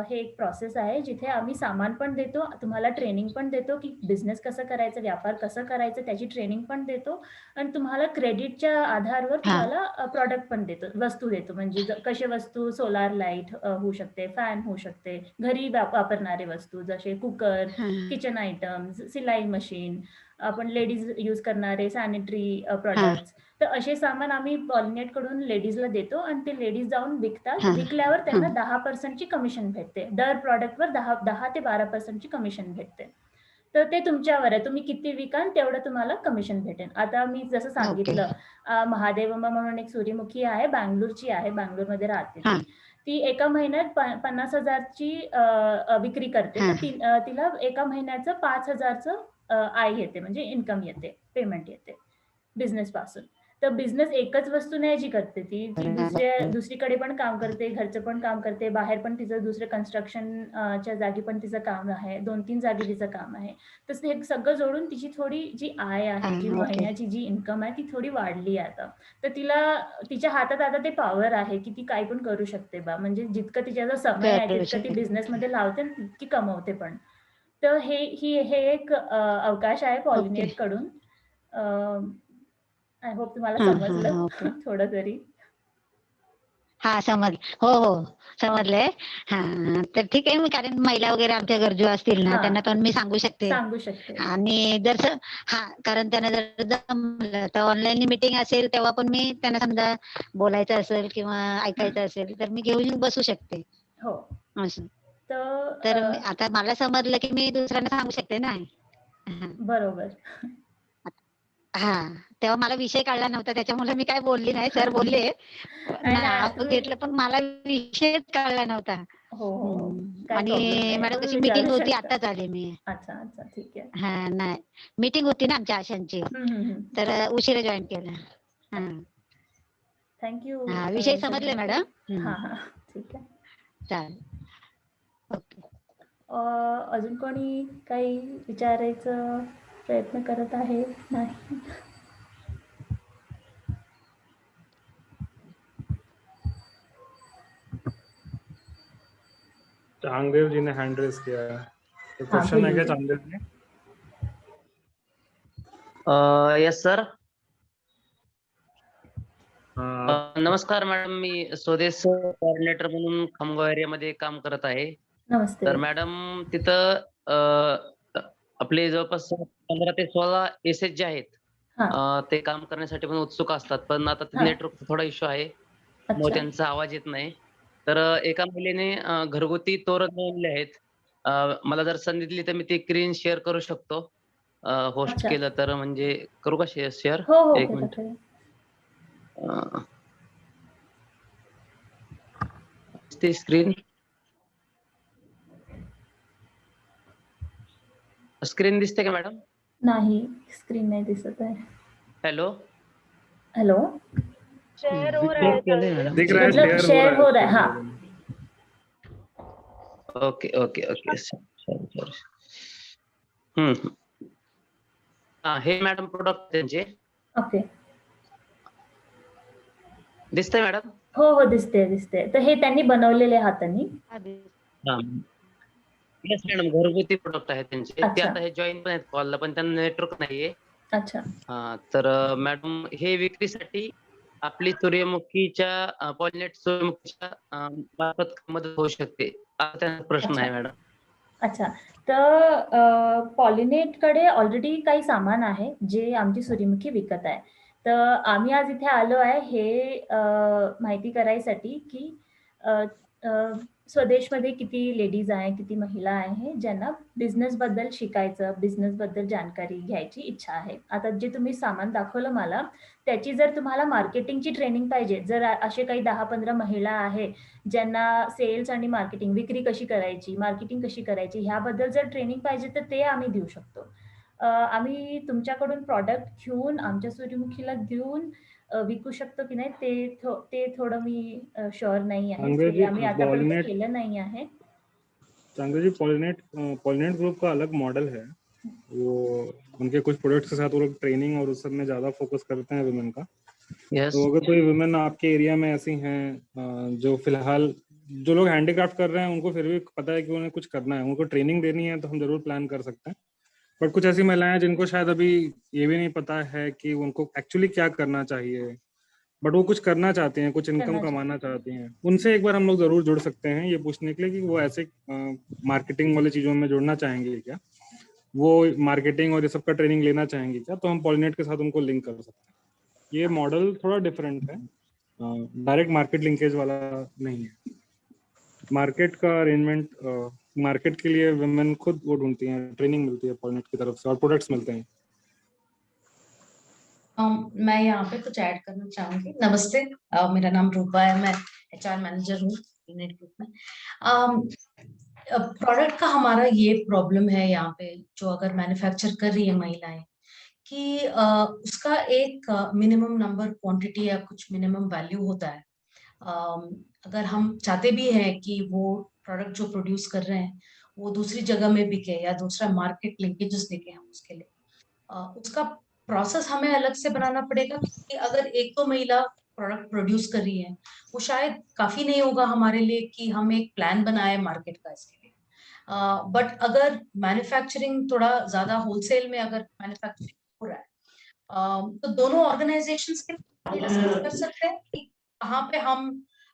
हे एक प्रोसेस आहे जिथे आम्ही सामान पण देतो, तुम्हाला ट्रेनिंग पण देतो की बिझनेस कसं करायचं, व्यापार कसं करायचं त्याची ट्रेनिंग पण देतो आणि तुम्हाला क्रेडिटच्या आधारावर तुम्हाला प्रॉडक्ट पण देतो, वस्तू देतो. म्हणजे कसे वस्तू, सोलार लाईट होऊ शकते, फॅन होऊ शकते, घरी वापरणारे वस्तू जसे कुकर, किचन आयटम्स, सिलाई मशीन, आपण लेडीज यूज करणारे सॅनिटरी प्रोडक्ट्स. तर असे सामान आम्ही पॉलिनेट कडून लेडीजला देतो आणि ते लेडीज जाऊन विकतात. विकल्यावर त्यांना 10% कमिशन भेटते. दर प्रॉडक्टवर 10 ते 12% कमिशन भेटते. तर ते तुमच्यावर आहे, तुम्ही किती विकाल तेवढं तुम्हाला कमिशन भेटेल. आता मी जसं सांगितलं, महादेवम्मा म्हणून एक सूर्यमुखी आहे, बँगलोरची आहे, बँगलोरमध्ये राहते ती एका महिन्यात 50,000ची विक्री करते. तर तिला एका महिन्याचं 5,000चं आय येते, म्हणजे इन्कम येते, पेमेंट येते बिझनेस पासून. तर बिझनेस एकच वस्तू नाही जी करते, ती दुसरीकडे पण काम करते, घरचं पण काम करते, बाहेर पण तिचं दुसरं कन्स्ट्रक्शनच्या जागी पण तिचं काम आहे, 2-3 जागी तिचं काम आहे. तसं हे सगळं जोडून तिची थोडी जी आय आहे, जी महिन्याची जी इन्कम आहे ती थोडी वाढली आहे आता. तर तिच्या हातात आता ते पॉवर आहे की ती काही पण करू शकते बा. म्हणजे जितकं तिच्याजवळ समय आहे तितकं ती बिझनेसमध्ये लावते, तितकी कमवते पण. तर हे एक अवकाश आहे पॉलिनेट कडून. आय होप तुम्हाला समजलं थोडं तरी. हा समजलं. हो समजलंय. हा तर ठीक आहे. कारण महिला वगैरे आमच्या गरजू असतील ना, त्यांना पण मी सांगू शकते. आणि जर कारण त्यांना जर जमलं तर ऑनलाईन मीटिंग असेल तेव्हा पण मी त्यांना समजा बोलायचं असेल किंवा ऐकायचं असेल तर मी घेऊन बसू शकते. हो असं. तर आता मला समजलं की मी दुसऱ्यांना सांगू शकते ना. बरोबर. तेव्हा मला विषय कळला नव्हता, त्याच्यामुळे मी काय बोलली नाही. सर बोलले, नाव घेतलं, पण मला विषयच कळला नव्हता. आणि मॅडम कशी मीटिंग होती, आताच आले मी. अच्छा ठीक आहे. नाही, मीटिंग होती ना आमच्या आशांची, तर उशिरा जॉईन केलं. थँक्यू. विषय समजले मॅडम. ठीक आहे, चालेल. ओके. अजून कोणी काही विचारायचं प्रयत्न करत आहे? नाही. चांगदेव जी ने हैंड रेस किया है, तो क्वेश्चन है क्या चांगदेव जी? Yes sir. नमस्कार मॅडम, मी स्वदेश कोऑर्डिनेटर म्हणून खामगाव एरियामध्ये काम करत आहे. नमस्ते. तर मॅडम तिथं आपले जवळपास 15 ते 16 एसएच जे आहेत ते काम करण्यासाठी पण उत्सुक असतात, पण आता नेटवर्कचा थोडा इश्यू आहे, मग त्यांचा आवाज येत नाही. तर एका महिलेने घरगुती तोरण बनवले आहेत. मला जर संधी दिली तर मी ती स्क्रीन शेअर करू शकतो. होस्ट केलं तर, म्हणजे करू का शेअर? एक मिनिट. ती स्क्रीन दिसते का मॅडम? नाही, स्क्रीन नाही दिसत आहे. हॅलो शेअर हो रहा है, दिख रहा है, शेअर हो रहा है. हाँ, ओके. सॉरी. हे मॅडम प्रोडक्ट त्यांचे. ओके. दिसतंय मॅडम? हो दिसते. तर हे त्यांनी बनवलेले हातांनी. येस मॅडम, घरगुती प्रोडक्ट आहेत त्यांचे. ते आता हे जॉईन पण आहेत कॉलला, पण त्यांना नेटवर्क नाहीये. अच्छा. तर मॅडम हे विक्रीसाठी आपली सूर्यमुखीच्या पॉलिनेट सूर्यमुखीच्या मार्फत मदत होऊ शकते, असा त्यांचा प्रश्न आहे मॅडम. अच्छा, तर पॉलिनेट कडे ऑलरेडी काही सामान आहे जे आमची सूर्यमुखी विकत आहे. तर आम्ही आज इथे आलो आहे हे माहिती करायसाठी की स्वदेशमध्ये किती लेडीज आहे, किती महिला आहे ज्यांना बिझनेस बद्दल शिकायचं, बिझनेस बद्दल जानकारी घ्यायची इच्छा आहे. आता जे तुम्ही सामान दाखवलं मला, त्याची जर तुम्हाला मार्केटिंगची ट्रेनिंग पाहिजे, जर असे काही 10-15 महिला आहे ज्यांना सेल्स आणि मार्केटिंग, विक्री कशी करायची, मार्केटिंग कशी करायची ह्याबद्दल जर ट्रेनिंग पाहिजे तर ते आम्ही देऊ शकतो. आम्ही तुमच्याकडून प्रॉडक्ट घेऊन आमच्या सूर्यमुखीला देऊन विकू शकतो की नाही ते थोडं मी शुअर नाही आहे. आम्ही आतापर्यंत केलं नाही आहे. चांगदेव जी, पॉलिनेट ग्रुप का अलग मॉडल है. वो उनके कुछ प्रोडक्ट्स के साथ वो लोग ट्रेनिंग और उस सब में ज्यादा फोकस करते हैं विमेन का. यस तो अगर कोई वुमेन आपके एरिया में ऐसी हैं जो फिलहाल जो लोग हैंडीक्राफ्ट कर रहे हैं उनको फिर भी पता है कि उन्हें कुछ करना है, उनको ट्रेनिंग देनी है, तो हम जरूर प्लान कर सकते हैं। बट कुछ ऐसी महिलाएं हैं जिनको शायद अभी ये भी नहीं पता है कि उनको एक्चुअली क्या करना चाहिए, बट वो कुछ करना चाहती हैं, कुछ इनकम कमाना चाहती हैं, उनसे एक बार हम लोग जरूर जुड़ सकते हैं ये पूछने के लिए कि वो ऐसे मार्केटिंग वाली चीजों में जुड़ना चाहेंगे क्या, वो मार्केटिंग और ये सब का ट्रेनिंग लेना चाहेंगे क्या, तो हम पॉलिनेट के साथ उनको लिंक कर सकते हैं। ये मॉडल थोड़ा डिफरेंट है, डायरेक्ट मार्केट लिंकेज वाला नहीं है। मार्केट का अरेंजमेंट मार्केट के लिए वुमेन खुद वो ढूंढती हैं, ट्रेनिंग मिलती है पॉलिनेट की तरफ से और प्रोडक्ट्स मिलते हैं। मैं यहाँ पे कुछ ऐड करना चाहूंगी। नमस्ते, मेरा नाम रूपा है, मैं HR मैनेजर हूँ पॉलिनेट ग्रुप में। प्रोडक्ट का हमारा ये प्रॉब्लम है यहाँ पे, जो अगर मैन्युफैक्चर कर रही है महिलाएं, कि उसका एक मिनिमम नंबर क्वांटिटी या कुछ मिनिमम वैल्यू होता है। अगर हम चाहते भी हैं कि वो प्रोडक्ट जो प्रोड्यूस कर रहे हैं वो दूसरी जगह में बिके या दूसरा मार्केट लिंकेजेस देखे हम उसके लिए, उसका प्रोसेस हमें अलग से बनाना पड़ेगा। क्योंकि अगर एक तो महिला प्रोडक्ट प्रोड्यूस कर रही है, वो शायद काफी नहीं होगा हमारे लिए कि हम एक प्लान बनाए मार्केट का इसके लिए। बट अगर मैन्युफैक्चरिंग थोड़ा ज्यादा होलसेल में अगर मैन्युफैक्चरिंग हो रहा है, तो दोनों ऑर्गेनाइजेशंस के डिस्कस कर सकते हैं कि कहाँ पे हम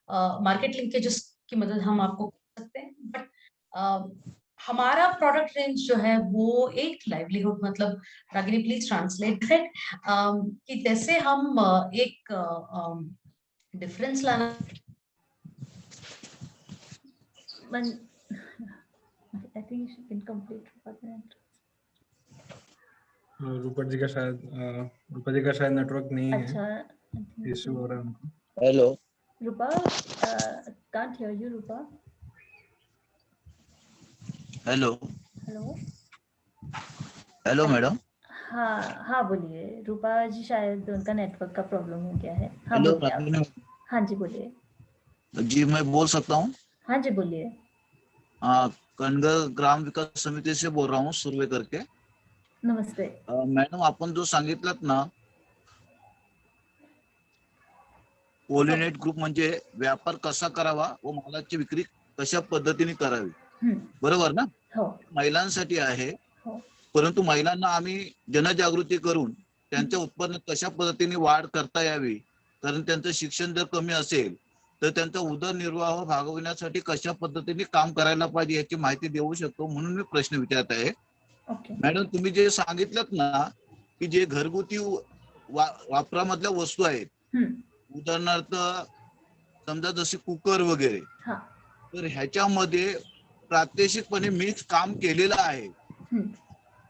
मार्केट लिंकेजेस की मदद हम आपको कर सकते हैं। बट हमारा प्रोडक्ट रेंज जो है वो एक लाइवलीहुड, मतलब रागिनी प्लीज ट्रांसलेट दैट, कि जैसे हम एक difference Lana. I think she can complete रूपा जी का शायद नेटवर्क नहीं है, अच्छा इशू हो रहा है उनको। Hello Rupa, can't hear you Rupa. Hello hello hello madam. हाँ बोलिए रूपा जी, शायद उनका नेटवर्क का प्रॉब्लम हो गया है। हाँ हेलो बोलिए आप। हाँ जी बोलिए। जी मैं बोल सकता हूँ? हाँ जी बोलिए। कनगर ग्राम विकास समिती से बोल रहा हूँ, सर्वे करके। नमस्ते मॅडम, आपण जो सांगितलं ना, पॉलिनेट ग्रुप म्हणजे व्यापार कसा करावा व मालाची विक्री कशा पद्धतीने करावी, बरोबर ना? हो, महिलांसाठी आहे, हो. परंतु महिलांना आम्ही जनजागृती करून त्यांच्या उत्पन्नात कशा पद्धतीने वाढ करता यावी, कारण त्यांचं शिक्षण जर कमी असेल तर त्यांचा उदरनिर्वाह भागविण्यासाठी कशा पद्धतीने काम करायला पाहिजे याची माहिती देऊ शकतो, म्हणून मी प्रश्न विचारत आहे। मॅडम, तुम्ही जे सांगितलं ना की जे घरगुती वापरामधल्या वस्तू आहेत, उदाहरणार्थ समजा जसे कुकर वगैरे, तर ह्याच्यामध्ये प्रात्यक्षिकपणे मीच काम केलेलं आहे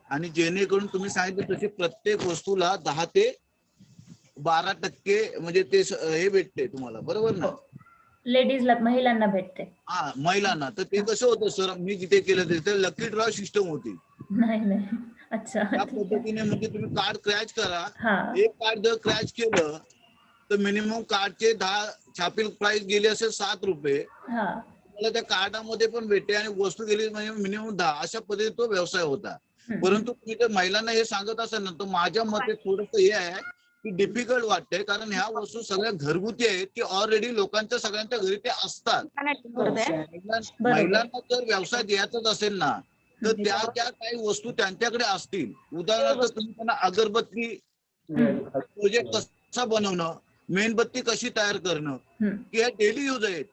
आणि जेणेकरून तुम्ही सांगितलं तसे प्रत्येक वस्तूला 10 ते 12% म्हणजे ते हे भेटते तुम्हाला, बरोबर ना? लेडीजला, महिलांना भेटते। हा, महिलांना। तर ते कसं होतं सर, मी जिथे केलं ते लकी ड्रॉ सिस्टम होती। नाही अच्छा, त्या पद्धतीने म्हणजे तुम्ही कार्ड क्रॅच करा, एक कार्ड जर क्रॅच केलं तर मिनिमम कार्डचे 10 छापील प्राइस गेली असेल 7 रुपये, तुम्हाला त्या कार्डामध्ये पण भेटते आणि वस्तू गेली म्हणजे मिनिमम 10, अशा पद्धतीने तो व्यवसाय होता। परंतु तुम्ही जर महिलांना हे सांगत असाल ना, तर माझ्या मते थोडंसं हे आहे की डिफिकल्ट वाटतंय, कारण ह्या वस्तू सगळ्या घरगुती आहेत की ऑलरेडी लोकांच्या सगळ्यांच्या घरी ते असतात। महिलांना जर व्यवसाय द्यायचाच असेल ना, तर त्या काही वस्तू त्यांच्याकडे असतील। उदाहरणार्थ तुम्ही त्यांना अगरबत्ती प्रोजेक्ट कसा बनवणं, मेणबत्ती कशी तयार करणं, की हे डेली यूज आहेत,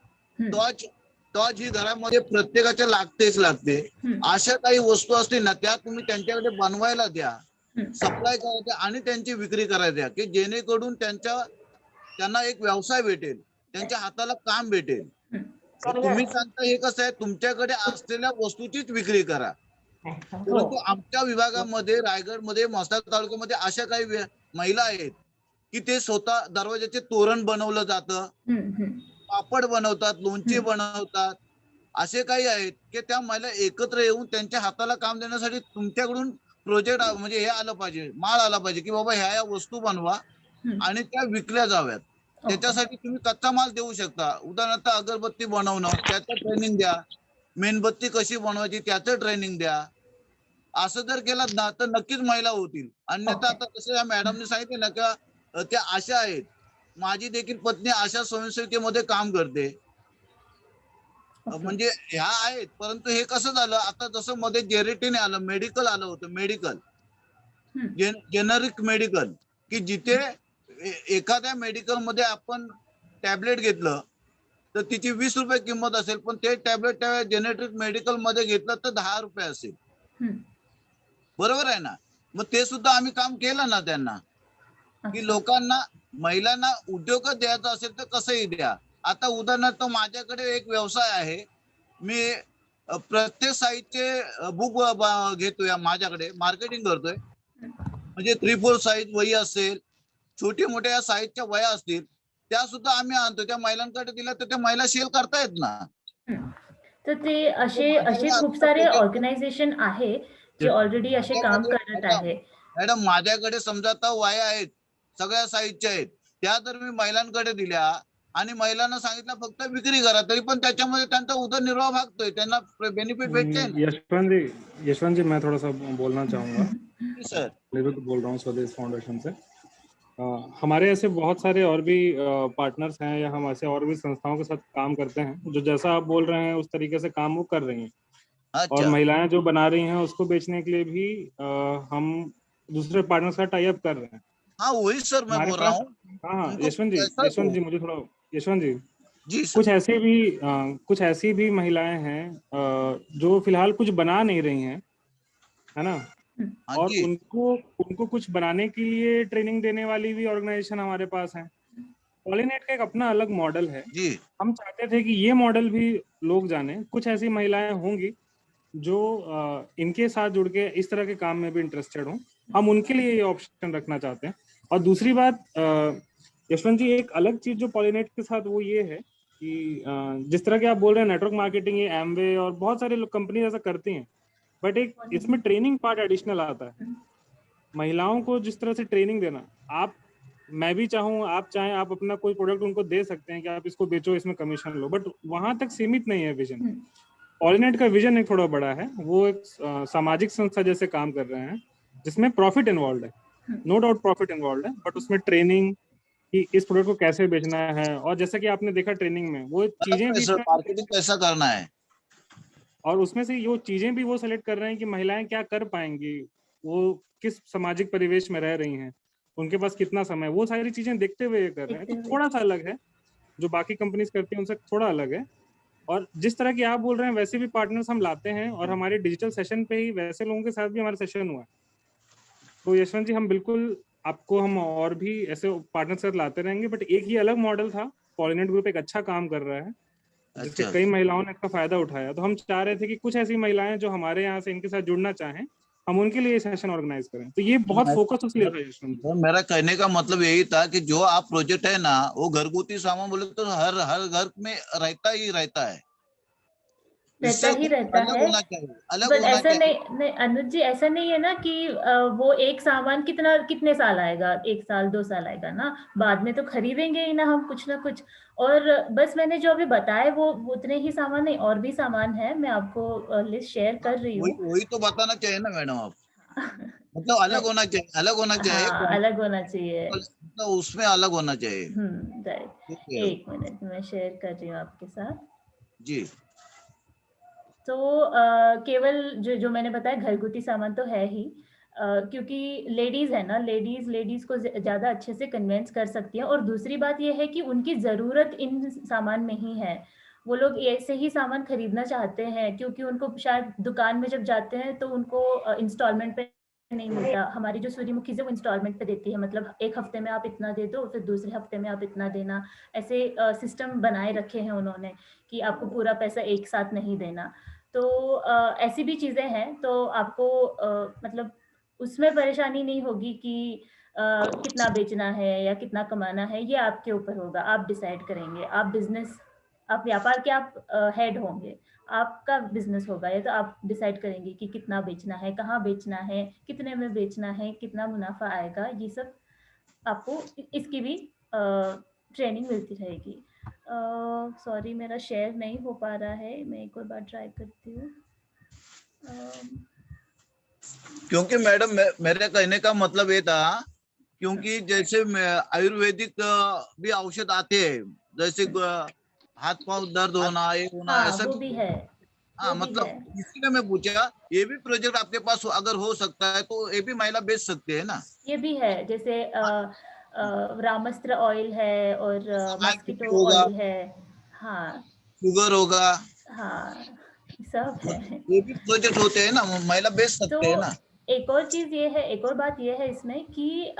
टॉर्च ही घरामध्ये प्रत्येकाच्या लागते। अशा काही वस्तू असतील ना, त्या तुम्ही त्यांच्याकडे बनवायला द्या, सप्लाय करायला आणि त्यांची विक्री करायला द्या, की जेणेकरून त्यांना एक व्यवसाय भेटेल, त्यांच्या हाताला काम भेटेल। तुम्ही सांगता हे कसं आहे, तुमच्याकडे असलेल्या वस्तूचीच विक्री करा। परंतु आमच्या विभागामध्ये रायगडमध्ये म्हसळा तालुक्यामध्ये अशा काही महिला आहेत की ते स्वतः दरवाजाचे तोरण बनवलं जातं, पापड बनवतात, लोणचे बनवतात, असे काही आहेत की त्या महिला एकत्र येऊन त्यांच्या हाताला काम देण्यासाठी तुमच्याकडून प्रोजेक्ट म्हणजे हे आलं पाहिजे, माल आला पाहिजे की बाबा ह्या वस्तू बनवा आणि त्या विकल्या जाव्यात। त्याच्यासाठी तुम्ही कच्चा माल देऊ शकता। उदाहरणार्थ अगरबत्ती बनवणं, त्याचं ट्रेनिंग द्या, मेणबत्ती कशी बनवायची त्याचं ट्रेनिंग द्या। असं जर केलं ना तर नक्कीच महिला होतील। अन्यथा आता जसं या मॅडमने सांगितलं ना, का त्या अशा आहेत माझी देखील पत्नी आशा स्वयंसेविकेमध्ये काम करते. म्हणजे ह्या आहेत, परंतु हे कसं झालं आता जसं मध्ये जेरेटिन आलं, मेडिकल आलं होतं, मेडिकल जेनरिक मेडिकल, की जिथे एखाद्या मेडिकल मध्ये आपण टॅबलेट घेतलं तर तिची 20 रुपये किंमत असेल, पण ते टॅबलेट त्या जेनेरिक मेडिकल मध्ये घेतलं तर 10 रुपये असेल. बरोबर आहे ना? मग ते सुद्धा आम्ही काम केलं ना त्यांना, की लोकांना, महिलांना उद्योगच द्यायचा असेल तर कसंही द्या. आता उदाहरणार्थ माझ्याकडे एक व्यवसाय आहे, मी प्रत्येक साईजचे बुक घेतोय, माझ्याकडे मार्केटिंग करतोय. म्हणजे 3-4 साईज वही असेल, छोटी मोठ्या साईजच्या वह्या असतील, त्या सुद्धा आम्ही आणतो. त्या महिलांकडे दिल्या तर त्या महिला सेल करतायत ना. तर ते असे खूप सारे ऑर्गनायझेशन आहे जे ऑलरेडी असे काम करत आहे. मॅडम माझ्याकडे समजा आता वह्या आहेत, सगळ्या साईजच्या आहेत, त्या जर मी महिलांकडे दिल्या आणि महिलांना सांगितलं फक्त विक्री करा, तरी पण त्याच्यामध्ये त्यांचा उदरनिर्वाह भागतोय, त्यांना बेनिफिट भेटते. यशवंत जी मैं थोड़ा सा बोलना चाहूंगा सर, बोल रहा हूँ स्वदेश फाउंडेशन से। हमारे ऐसे बहुत सारे और भी पार्टनर्स हैं या हम ऐसे और भी संस्थाओं के साथ काम करते हैं जो जैसा आप बोल रहे हैं उस तरीके से काम वो कर रही हैं। अच्छा। और महिलाएं जो बना रही हैं उसको बेचने के लिए भी हम दूसरे पार्टनर्स का टाई अप कर रहे हैं। हाँ वही सर मैं बोल रहा हूँ। हाँ यशवंत जी मुझे थोड़ा, यशवंत जी सर। कुछ ऐसी भी महिलाएं हैं जो फिलहाल कुछ बना नहीं रही हैं, है ना, और उनको कुछ बनाने के लिए ट्रेनिंग देने वाली भी ऑर्गेनाइजेशन हमारे पास है। पॉलीनेट का एक अपना अलग मॉडल है जी। हम चाहते थे कि ये मॉडल भी लोग जाने। कुछ ऐसी महिलाएं होंगी जो इनके साथ जुड़ के इस तरह के काम में भी इंटरेस्टेड हों, हम उनके लिए ये ऑप्शन रखना चाहते हैं। और दूसरी बात यशवंत जी, एक अलग चीज जो पॉलीनेट के साथ वो ये है कि जिस तरह के आप बोल रहे हैं नेटवर्क मार्केटिंग, ये एमवे और बहुत सारे कंपनी ऐसा करती हैं, बट एक इसमें ट्रेनिंग पार्ट एडिशनल आता है। महिलाओं को जिस तरह से ट्रेनिंग देना, मैं भी चाहूँ, आप चाहें, आप अपना कोई प्रोडक्ट उनको दे सकते हैं कि आप इसको बेचो, इसमें कमीशन लो, बट वहां तक सीमित नहीं है विजन। पॉलीनेट का विजन एक थोड़ा बड़ा है, वो एक सामाजिक संस्था जैसे काम कर रहे हैं जिसमें प्रॉफिट इन्वॉल्व है, नो डाउट प्रॉफिट इन्वॉल्व है, बट उसमें ट्रेनिंग कि इस प्रोडक्ट को कैसे बेचना है, और जैसा कि आपने देखा ट्रेनिंग में वो चीजें भी मार्केटिंग कैसा करना है, और उसमें से वो चीजें भी वो सेलेक्ट कर रहे हैं कि महिलाएं क्या कर पाएंगी, वो किस सामाजिक परिवेश में रह रही हैं, उनके पास कितना समय, वो सारी चीजें देखते हुए कर रहे हैं। तो थोड़ा सा अलग है, जो बाकी कंपनीज करती हैं उनसे थोड़ा अलग है। और जिस तरह की आप बोल रहे हैं वैसे भी पार्टनर्स हम लाते हैं, और हमारे डिजिटल सेशन पे ही वैसे लोगों के साथ भी हमारा सेशन हुआ है। तो यशवंत जी, हम बिल्कुल आपको हम और भी ऐसे पार्टनर के साथ लाते रहेंगे, बट एक ही अलग मॉडल था। पॉलीनेट ग्रुप एक अच्छा काम कर रहा है जिससे कई महिलाओं ने इसका फायदा उठाया। तो हम चाह रहे थे कि कुछ ऐसी महिलाएं जो हमारे यहाँ से इनके साथ जुड़ना चाहें, हम उनके लिए सेशन ऑर्गेनाइज करें। तो ये बहुत फोकस उसलिए था यशवंत जी। मेरा कहने का मतलब यही था कि जो आप प्रोजेक्ट है ना, वो घरगुती सामान बोले तो हर घर में रहता ही रहता है, रहता ही रहता है, अलग बट होना ऐसा चाहिए। नहीं अनुज जी, ऐसा नहीं है ना कि वो एक सामान कितने साल आएगा, 1 साल 2 साल आएगा ना, बाद में तो खरीदेंगे ही ना हम कुछ ना कुछ। और बस मैंने जो अभी बताया वो उतने ही सामान नहीं, और भी सामान है, मैं आपको लिस्ट शेयर कर रही हूँ। वही तो बताना चाहिए ना मैडम आप, मतलब अलग होना चाहिए, अलग होना चाहिए। हाँ, अलग होना चाहिए, मतलब उसमें अलग होना चाहिए। राइट। 1 मिनट मैं शेयर कर रही हूँ आपके साथ जी। तो केवल जो मैंने बताया घरगुती सामान तो है ही, क्योंकि लेडीज है ना, लेडीज को ज्यादा अच्छे से कन्विंस कर सकती है। और दूसरी बात यह है कि उनकी जरूरत इन सामान में ही है, वो लोग ऐसे ही सामान खरीदना चाहते हैं, क्योंकि उनको शायद दुकान में जब जाते हैं तो उनको इंस्टॉलमेंट पे नहीं मिलता। हमारी जो सूर्यमुखी है वो इंस्टॉलमेंट पे देती है, मतलब एक हफ्ते में आप इतना दे दो, फिर दूसरे हफ्ते में आप इतना देना, ऐसे सिस्टम बनाए रखे हैं उन्होंने कि आपको पूरा पैसा एक साथ नहीं देना। तो ऐसी भी चीजें हैं, तो आपको मतलब उसमें परेशानी नहीं होगी कि कितना बेचना है या कितना कमाना है, ये आपके ऊपर होगा, आप डिसाइड करेंगे। आप व्यापार के आप हेड होंगे, आपका बिजनेस होगा ये, तो आप डिसाइड करेंगे कि कितना बेचना है, कहाँ बेचना है, कितने में बेचना है, कितना मुनाफा आएगा, ये सब आपको इसकी भी ट्रेनिंग मिलती रहेगी। सॉरी मेरा शेयर नहीं हो पा रहा है, मैं एक और बार ट्राई करती हूँ। क्योंकि मैडम मेरे कहने का मतलब ये था क्योंकि जैसे आयुर्वेदिक भी औषध आते हैं, जैसे हाथ पांव दर्द होना, ये होना, हाँ ऐसा वो भी भी है, हाँ, वो भी मतलब है। इसलिए मैं पूछा, ये भी प्रोजेक्ट आपके पास अगर हो सकता है तो ये भी महिला बेच सकते हैं ना। ये भी है, जैसे रामस्त्र ऑयल है और आयुर्वेदिक मस्किटो होगा, ऑयल है। हाँ शुगर होगा, हाँ, सब मतलब है। ये भी प्रोजेक्ट होते हैं ना, महिला बेच तो सकते हैं ना। एक और चीज ये है, एक और बात ये है इसमें कि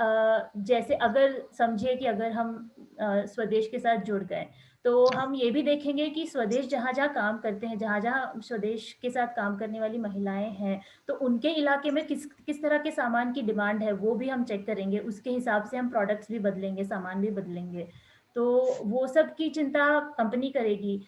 जैसे अगर समझिए कि अगर हम स्वदेश के साथ जुड़ गए, तो हम ये भी देखेंगे कि स्वदेश जहाँ जहाँ काम करते हैं, जहाँ जहाँ स्वदेश के साथ काम करने वाली महिलाएं हैं, तो उनके इलाके में किस किस तरह के सामान की डिमांड है वो भी हम चेक करेंगे। उसके हिसाब से हम प्रोडक्ट्स भी बदलेंगे, सामान भी बदलेंगे। तो वो सब की चिंता कंपनी करेगी।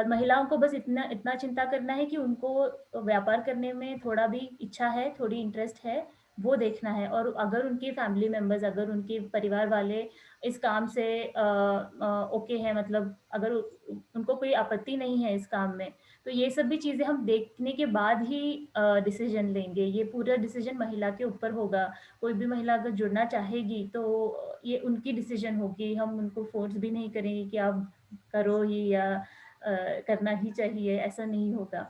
महिलाओं को बस इतना इतना चिंता करना है कि उनको व्यापार करने में थोड़ा भी इच्छा है, थोड़ी इंटरेस्ट है, वो देखना है। और अगर उनके फैमिली मेंबर्स, अगर उनके परिवार वाले इस काम से ओके है, मतलब अगर उनको कोई आपत्ति नहीं है इस काम में, तो ये सब भी चीजें हम देखने के बाद ही डिसीजन लेंगे। ये पूरा डिसीजन महिला के ऊपर होगा। कोई भी महिला अगर जुड़ना चाहेगी तो ये उनकी डिसीजन होगी, हम उनको फोर्स भी नहीं करेंगे कि आप करो ही या करना ही चाहिए, ऐसा नहीं होगा।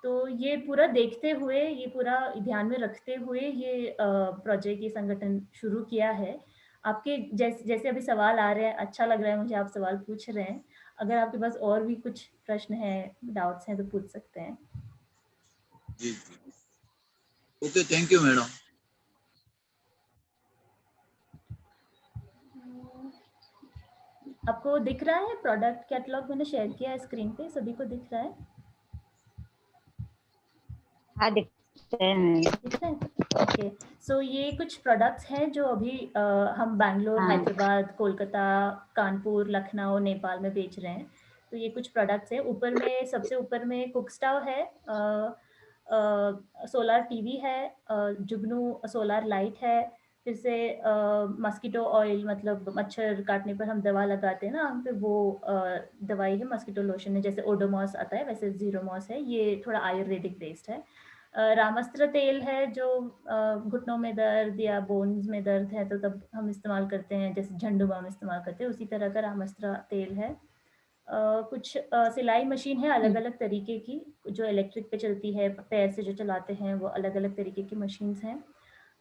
तो ये पूरा देखते हुए, ये पूरा ध्यान में रखते हुए ये प्रोजेक्ट, ये संगठन शुरू किया है। आपके जैसे अभी सवाल आ रहे हैं, अच्छा लग रहा है मुझे आप सवाल पूछ रहे हैं। अगर आपके पास और भी कुछ प्रश्न है, डाउट्स हैं तो पूछ सकते हैं। जी, ओके, थैंक यू मैडम। आपको दिख रहा है प्रोडक्ट कैटलॉग? मैंने शेयर किया है स्क्रीन पे, सभी को दिख रहा है? हाँ दिखते हैं। दिख रहा है? ओके। सो ये कुछ प्रोडक्ट्स हैं जो अभी हम बैंगलोर, हाँ हैदराबाद, कोलकाता, कानपुर, लखनऊ, नेपाल में बेच रहे हैं। तो ये कुछ प्रोडक्ट्स हैं। ऊपर में, सबसे ऊपर में कुक स्टव है, सोलर टीवी है, जुगनू सोलर लाइट है, फिर से मस्कीटो ऑयल, मतलब मच्छर काटने पर हम दवा लगाते हैं ना हम पे, वो दवाई है, मस्कीटो लोशन है। जैसे ओडोमॉस आता है वैसे जीरोमॉस है, ये थोड़ा आयुर्वेदिक बेस्ड है। रामस्त्र तेल है, जो घुटनों में दर्द या बोन्स में दर्द है तो तब हम इस्तेमाल करते हैं, जैसे झंडू बाम इस्तेमाल करते हैं, उसी तरह का रामस्त्र तेल है। कुछ सिलाई मशीन है अलग अलग तरीके की, जो इलेक्ट्रिक पे चलती है, पैर से जो चलाते हैं, वो अलग अलग तरीके की मशीन्स हैं।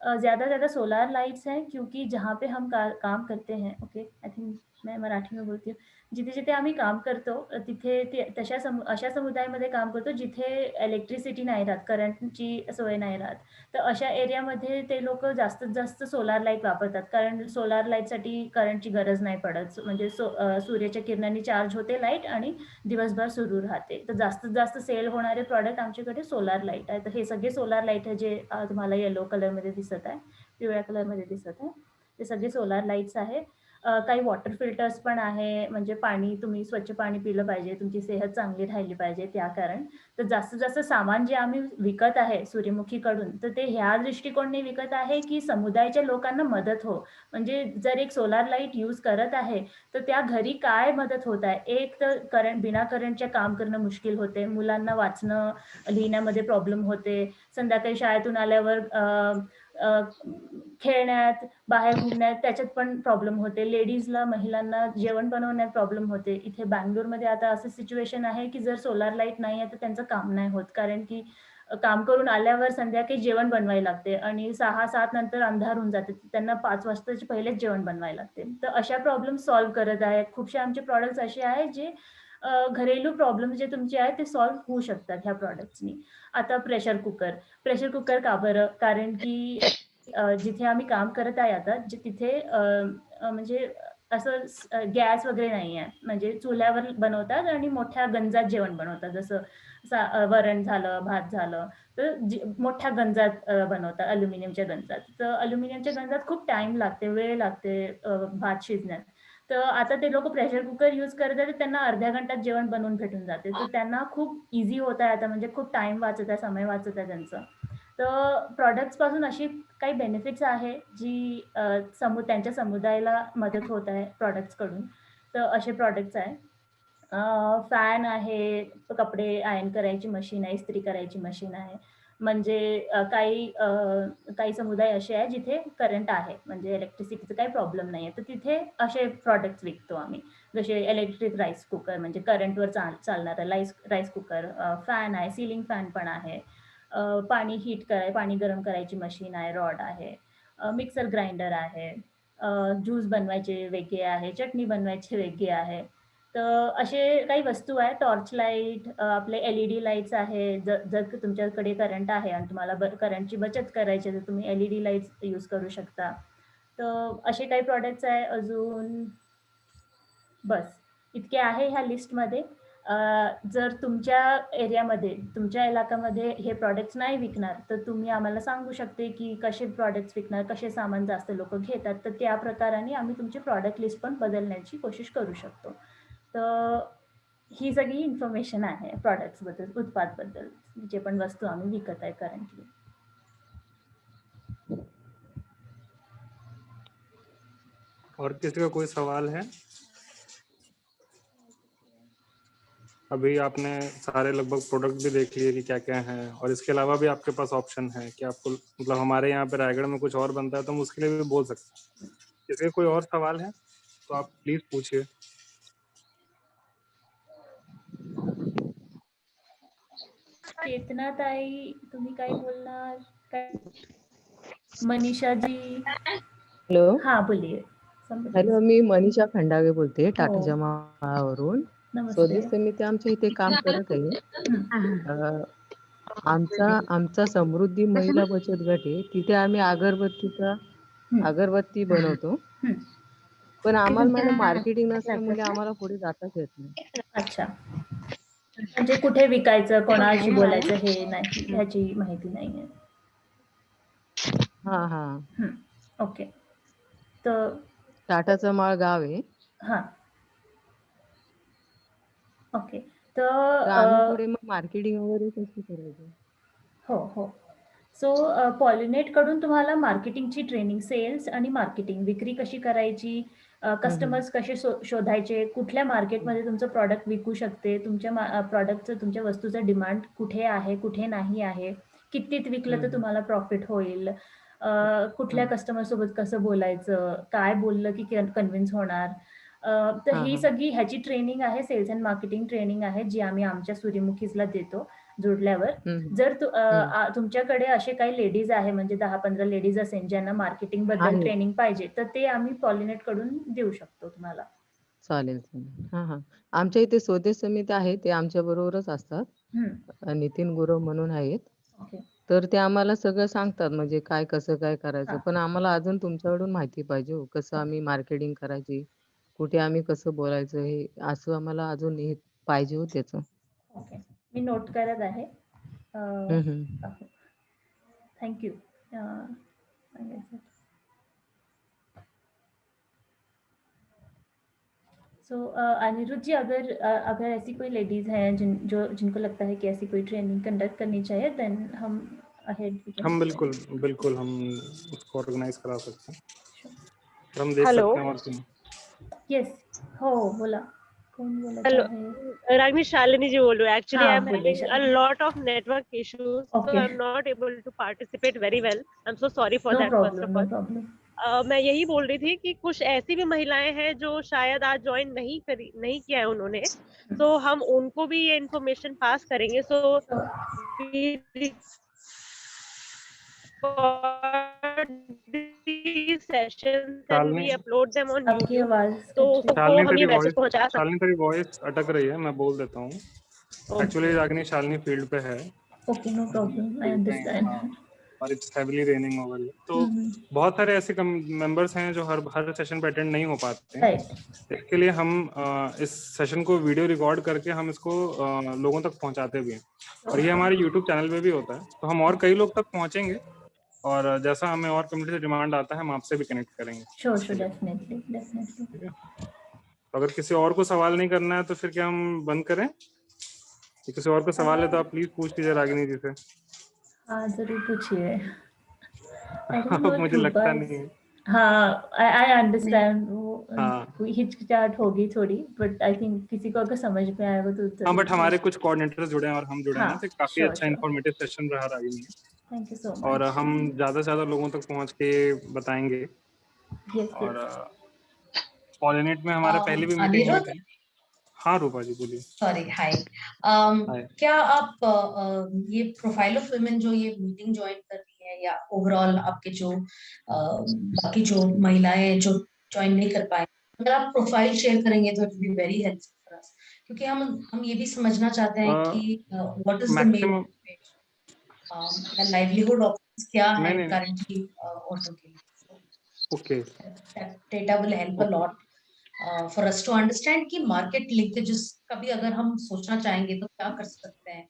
ज़्यादा सोलार लाइट्स हैं, क्योंकि जहाँ पे हम काम करते हैं, ओके आय थिंक मैं मराठी में बोलते हूँ, जिथे जिथे आम्ही काम करतो तिथे अशा समुदायामध्ये काम करतो जिथे इलेक्ट्रिसिटी नाही राहत, करंटची सोय नाही राहत. तर अशा एरियामध्ये ते लोक जास्तीत जास्त सोलार लाईट वापरतात, कारण सोलार लाईटसाठी करंटची गरज नाही पडत. म्हणजे सूर्याच्या किरणांनी चार्ज होते लाईट आणि दिवसभर सुरू राहते. तर जास्तीत जास्त सेल होणारे प्रॉडक्ट आमच्याकडे सोलार लाईट आहे. तर हे सगळे सोलार लाईट आहे, जे तुम्हाला येलो कलरमध्ये दिसत आहे, पिवळ्या कलरमध्ये दिसत आहे, ते सगळे सोलार लाईट्स आहे. काही वॉटर फिल्टर्स पण आहे, म्हणजे पाणी, तुम्ही स्वच्छ पाणी पिलं पाहिजे, तुमची सेहत चांगली राहिली पाहिजे त्या कारण. तर जास्तीत जास्त सामान जे आम्ही विकत आहे सूर्यमुखीकडून, तर ते ह्या दृष्टिकोनाने विकत आहे की समुदायाच्या लोकांना मदत हो. म्हणजे जर एक सोलार लाईट यूज करत आहे तर त्या घरी काय मदत होत आहे? एक तर बिना करंटच्या काम करणं मुश्किल होते, मुलांना वाचणं लिहिण्यामध्ये प्रॉब्लेम होते, संध्याकाळी शाळेतून आल्यावर खेळण्यात, बाहेर घुमण्यात त्याच्यात पण प्रॉब्लेम होते, लेडीजला, महिलांना जेवण बनवण्यात प्रॉब्लेम होते. इथे बंगलोरमध्ये आता असं सिच्युएशन आहे की जर सोलार लाईट नाही आहे तर त्यांचं काम नाही होत, कारण की काम करून आल्यावर संध्याकाळी जेवण बनवायला लागते आणि 6-7 नंतर अंधार होऊन जाते, त्यांना 5 वाजताच्या पहिलेच जेवण बनवायला लागते. तर अशा प्रॉब्लेम सॉल्व्ह करत आहेत. खूपशे आमचे प्रॉडक्ट्स असे आहेत जे घरेलू प्रॉब्लेम जे तुमचे आहेत ते सॉल्व्ह होऊ शकतात ह्या प्रॉडक्ट्सनी. आता प्रेशर कुकर का बरं? कारण की जिथे आम्ही काम करत आहे आता, तिथे म्हणजे असं गॅस वगैरे नाही आहे, म्हणजे चुल्यावर बनवतात आणि मोठ्या गंजात जेवण बनवतात. जसं वरण झालं, भात झालं, तर मोठ्या गंजात बनवतात, अल्युमिनियमच्या गंजात. तर अल्युमिनियमच्या गंजात खूप टाइम लागते, वेळ लागते भात शिजण्यात. तर आता ते लोक प्रेशर कुकर यूज करत आहेत, त्यांना अर्ध्या घंट्यात जेवण बनवून भेटून जाते. तर त्यांना खूप इझी होत आहे आता, म्हणजे खूप टाइम वाचत आहे, समय वाचत आहे त्यांचं. तर प्रॉडक्ट्स पासून अशी काही बेनिफिट्स आहे जी त्यांच्या समुदायाला मदत होत आहे प्रॉडक्ट्स कडून. तर असे प्रॉडक्ट्स आहे. फॅन आहे, कपडे आयर्न करायची मशीन आहे, इस्त्री करायची मशीन आहे, म्हणजे काही समुदाय असे आहे जिथे करंट आहे, म्हणजे इलेक्ट्रिसिटीचा काही प्रॉब्लेम नाही आहे, तर तिथे असे प्रॉडक्ट्स विकतो आम्ही. जसे इलेक्ट्रिक राईस कुकर, म्हणजे करंटवर चालणारा राईस कुकर, फॅन आहे, सिलिंग फॅन पण आहे, पाणी गरम करायची मशीन आहे, रॉड आहे, मिक्सर ग्राइंडर आहे, ज्यूस बनवायचे वेगळे आहे, चटणी बनवायचे वेगळे आहे. तर असे काही वस्तू आहेत. टॉर्च लाईट, आपले LED लाईट्स आहे. जर तुमच्याकडे करंट आहे आणि तुम्हाला करंटची बचत करायची आहे, तर तुम्ही LED लाईट्स यूज करू शकता. तर असे काही प्रॉडक्ट्स आहे अजून. बस इतके आहे ह्या लिस्टमध्ये. जर तुमच्या एरियामध्ये, तुमच्या इलाक्यामध्ये हे प्रॉडक्ट्स नाही विकणार, तर तुम्ही आम्हाला सांगू शकते की कसे प्रॉडक्ट्स विकणार, कसे सामान जास्त लोक घेतात, तर त्या प्रकाराने आम्ही तुमची प्रॉडक्ट लिस्ट पण बदलण्याची कोशिश करू शकतो. तर ही सगळी इन्फॉर्मेशन आहे प्रॉडक्ट्सबद्दल, उत्पादबद्दल, जे पण वस्तू आम्ही विकत आहे करंटली. और किसी का कोई सवाल है? अभी आपने सारे लगभग प्रोडक्ट भी देख लिए कि क्या क्या है, और इसके अलावा भी आपके पास ऑप्शन है कि आपको मतलब हमारे यहाँ पे रायगढ़ में कुछ और बनता है तो हम उसके लिए भी बोल सकते हैं। किसी का कोई और सवाल है तो आप प्लीज पूछिए। चेतना ताई, तुम्ही काय बोलणार? काय? मनीषा जी. हॅलो. हा, बोलिये. हॅलो, मी मनीषा खंडागे बोलते, हो. टाटाच्या माळावरून. नमस्ते. स्वदेश समिती आमच्या इथे काम करत आहे. आमचा समृद्धी महिला बचत गट आहे. तिथे आम्ही अगरबत्ती बनवतो. पण आम्हाला मॅडम मार्केटिंग नसल्यामुळे आम्हाला पुढे जाताच येत नाही. अच्छा, म्हणजे कुठे विकायचं, कोणाशी बोलायचं हे नाही, ह्याची माहिती नाहीये. हा. ओके. तर टाटाचं माळ गाव आहे. हा, ओके. तर आम्ही तर पुढे मग मार्केटिंग वगैरे कशी करायचं? हो. सो पॉलिनेट कडून तुम्हाला मार्केटिंगची ट्रेनिंग, सेल्स आणि मार्केटिंग, विक्री कशी करायची, कस्टमर्स कसे शोधायचे, कुठल्या मार्केटमध्ये तुमचं प्रॉडक्ट विकू शकते, तुमच्या प्रॉडक्टचं, तुमच्या वस्तूचं डिमांड कुठे आहे, कुठे नाही आहे, कितीत विकलं तर तुम्हाला प्रॉफिट होईल, कुठल्या कस्टमर सोबत कसं बोलायचं, काय बोललं की कन्व्हिन्स होणार. तर ही सगळी ह्याची ट्रेनिंग आहे, सेल्स अँड मार्केटिंग ट्रेनिंग आहे, जी आम्ही आमच्या सूर्यमुखीजला देतो जोडल्यावर. जर तुमच्याकडे असे काही लेडीज आहे, म्हणजे 10-15 लेडीज असेल ज्यांना मार्केटिंग बद्दल ट्रेनिंग पाहिजे, तर ते आम्ही पॉलिनेट कडून देऊ शकतो तुम्हाला. चालेल. हा. आमच्या इथे स्वदेश समिती आहे, ते आमच्या बरोबरच असतात. नितीन गुरव म्हणून आहेत. ओके. तर ते आम्हाला सगळं सांगतात, म्हणजे कसं काय करायचं. पण आम्हाला अजून तुमच्याकडून माहिती पाहिजे हो, कसं आम्ही मार्केटिंग करायची, कुठे आम्ही कसं बोलायचं, हे असं आम्हाला अजून हे पाहिजे हो त्याचं. ओके, मी नोट करत आहे. थँक्यू. सो अनिरुद्ध जी, अगर ऐसी कोई लेडीज हैं जिनको लगता है कि ऐसी कोई ट्रेनिंग कंडक्ट करनी चाहिए, देन हम बिल्कुल हम उसको ऑर्गेनाइज करा सकते हैं, हम देख सकते हैं। और यस, हो, बोला. कौन बोला? Hello, Ragni, Shalini ji bol rahi hu. Actually, I'm having a lot of network issues, so I'm not able to participate very well. I'm so sorry for that. First of all, मैं यही बोल रही थी कि कुछ ऐसी भी महिलाएं हैं जो शायद आज ज्वाइन नहीं किया है उन्होंने, तो हम उनको भी ये इन्फॉर्मेशन पास करेंगे. So sessions and we upload them on YouTube. तो सबको हम ये मैसेज पहुंचा सकते हैं. शालिनी, तेरी वॉइस अटक रही है, मैं बोल देता हूँ. एक्चुअली रागिनी, शालिनी फील्ड पे है. Okay, no problem, I understand. और it's heavily raining over here, तो बहुत सारे ऐसे मेंबर्स हैं जो हर सेशन पे अटेंड नहीं हो पाते हैं. इसके लिए हम इस सेशन को वीडियो रिकॉर्ड करके हम इसको लोगों तक पहुंचाते भी हैं, और ये हमारे यूट्यूब चैनल पे भी होता है. तो हम और कई लोग तक पहुंचेंगे, और जैसा हमें और कम्युनिटी से डिमांड आता है, हम आपसे भी कनेक्ट करेंगे. Sure, definitely. तो अगर किसी और को सवाल नहीं करना है तो फिर क्या हम बंद करें? किसी और को सवाल है तो आप प्लीज पूछ लीजिए रागिनी जी से. हाँ, जरूर पूछिए. मुझे लगता नहीं है. हाँ, आई अंडरस्टैंड वो हाँ हिचकिचाहट होगी थोड़ी, बट आई थिंक किसी को अगर समझ में आएगा तो हाँ, बट हमारे कुछ कोऑर्डिनेटर्स जुड़े हैं और हम जुड़े हैं ना, हाँ, तो काफी श्योर अच्छा श्योर, इंफॉर्मेटिव सेशन रहा रागी में, थैंक यू सो और मच। हम ज्यादा से ज्यादा लोगों तक पहुंच के बताएंगे। यस और यस, पॉलिनेट में हमारे पहले भी मीटिंग हुई अनिरुद्ध, थी। हाँ रूपा जी बोलिए। सॉरी, हाय। हाय। क्या आप ये प्रोफाइल ऑफ वुमेन जो ये मीटिंग ज्वाइन कर रही है, या ओवरऑल आपके जो बाकी जो महिलाएं जो ज्वाइन नहीं कर पाए, अगर आप प्रोफाइल शेयर करेंगे तो it will be very helpful for us, क्योंकि हम ये भी समझना चाहते हैं कि what is the main maximum या लाइवलीहुड ऑप्शंस क्या नहीं है नहीं नहीं, करंटली औरतों के लिए। Okay data will help a lot for us to understand कि मार्केट लिंकेजेस का भी अगर हम सोचना चाहेंगे तो क्या कर सकते हैं।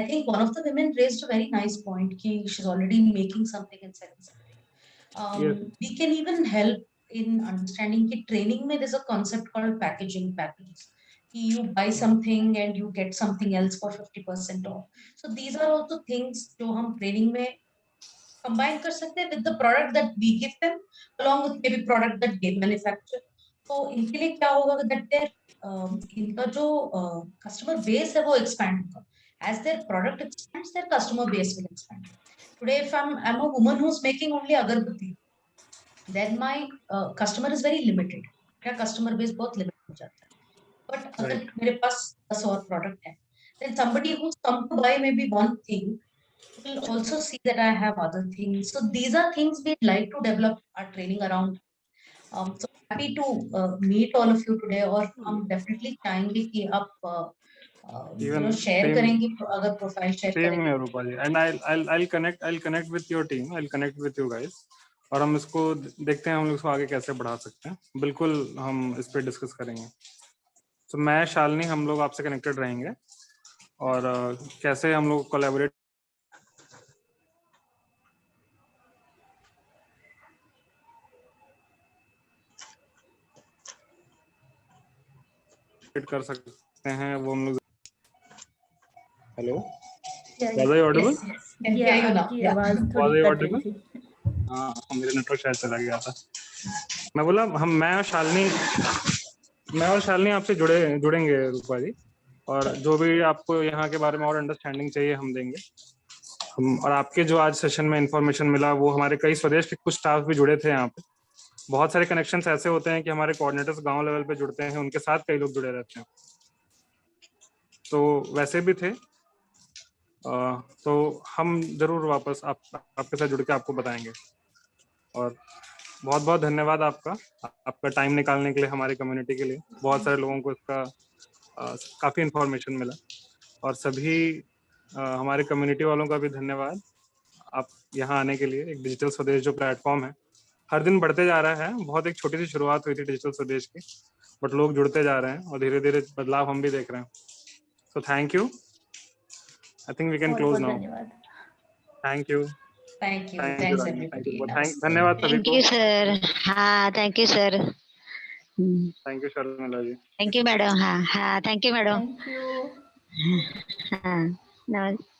I think one of the women raised a very nice point कि she's already making something and selling something. Yes We can even help in understanding कि training में there's a concept called packaging packages. कि you buy something and you get something else for 50% off. So these are also things जो हम training में combine कर सकते हैं with the product that we give them along with maybe product that they manufacture. तो इनके लिए क्या होगा that their इनका जो customer base है वो expand होगा. As their product expands, their customer base will expand. Today, if I'm a woman who's making only agarbatti, then my customer is very limited. मेरा customer base बहुत limited हो जाता है. But अगर राइट मेरे पास 10 और product है, then somebody who's come to buy maybe one thing will also see that I have other things. So these are things we'd like to develop our training around. So happy to meet all of you today. और हम definitely चाहेंगे कि आप इवन share सेम करेंगे, अगर प्रोफाइल शेयर सेम करेंगे। है रूपा जी, end I'll connect with your team, I'll connect with you guys, और हम इसको देखते हैं हम लोग इसको आगे कैसे बढ़ा सकते हैं। बिल्कुल हम इस पे डिस्कस करेंगे। तो मैं शालिनी हम लोग आपसे कनेक्टेड रहेंगे, और कैसे हम लोग कोलैबोरेट कर सकते हैं वो हम लोग। Hello, was I audible? आपकी आवाज थोड़ी Was I कट रही audible? थी। हाँ मेरा नेटवर्क शायद चला गया था। मैं बोला मैं और शालिनी आपसे जुड़ेंगे रूपा जी, और जो भी आपको यहाँ के बारे में और अंडरस्टैंडिंग चाहिए हम देंगे। हम और आपके जो आज सेशन में इंफॉर्मेशन मिला वो हमारे कई स्वदेश के कुछ स्टाफ भी जुड़े थे यहाँ पे। बहुत सारे कनेक्शंस ऐसे होते हैं कि हमारे कोऑर्डिनेटर्स गांव लेवल पे जुड़ते हैं, उनके साथ कई लोग जुड़े रहते हैं, तो वैसे भी थे। तो हम जरूर वापस आपके साथ जुड़ के आपको बताएंगे। और बहुत बहुत धन्यवाद आपका टाइम निकालने के लिए हमारी कम्युनिटी के लिए। बहुत सारे लोगों को इसका काफ़ी इंफॉर्मेशन मिला, और सभी हमारे कम्युनिटी वालों का भी धन्यवाद आप यहाँ आने के लिए। एक डिजिटल स्वदेश जो प्लेटफॉर्म है हर दिन बढ़ते जा रहा है। बहुत एक छोटी सी शुरुआत हुई थी डिजिटल स्वदेश की, बट लोग जुड़ते जा रहे हैं और धीरे धीरे बदलाव हम भी देख रहे हैं। So thank you, I think we can close now. Thank you, Thank you. Thank Thanks you, everybody. धन्यवाद सभी थैंक को। You sir. हाँ thank you sir. Thank you Sharmila ji. Thank you madam. हाँ हाँ thank you madam. Thank you. हाँ नमस्ते।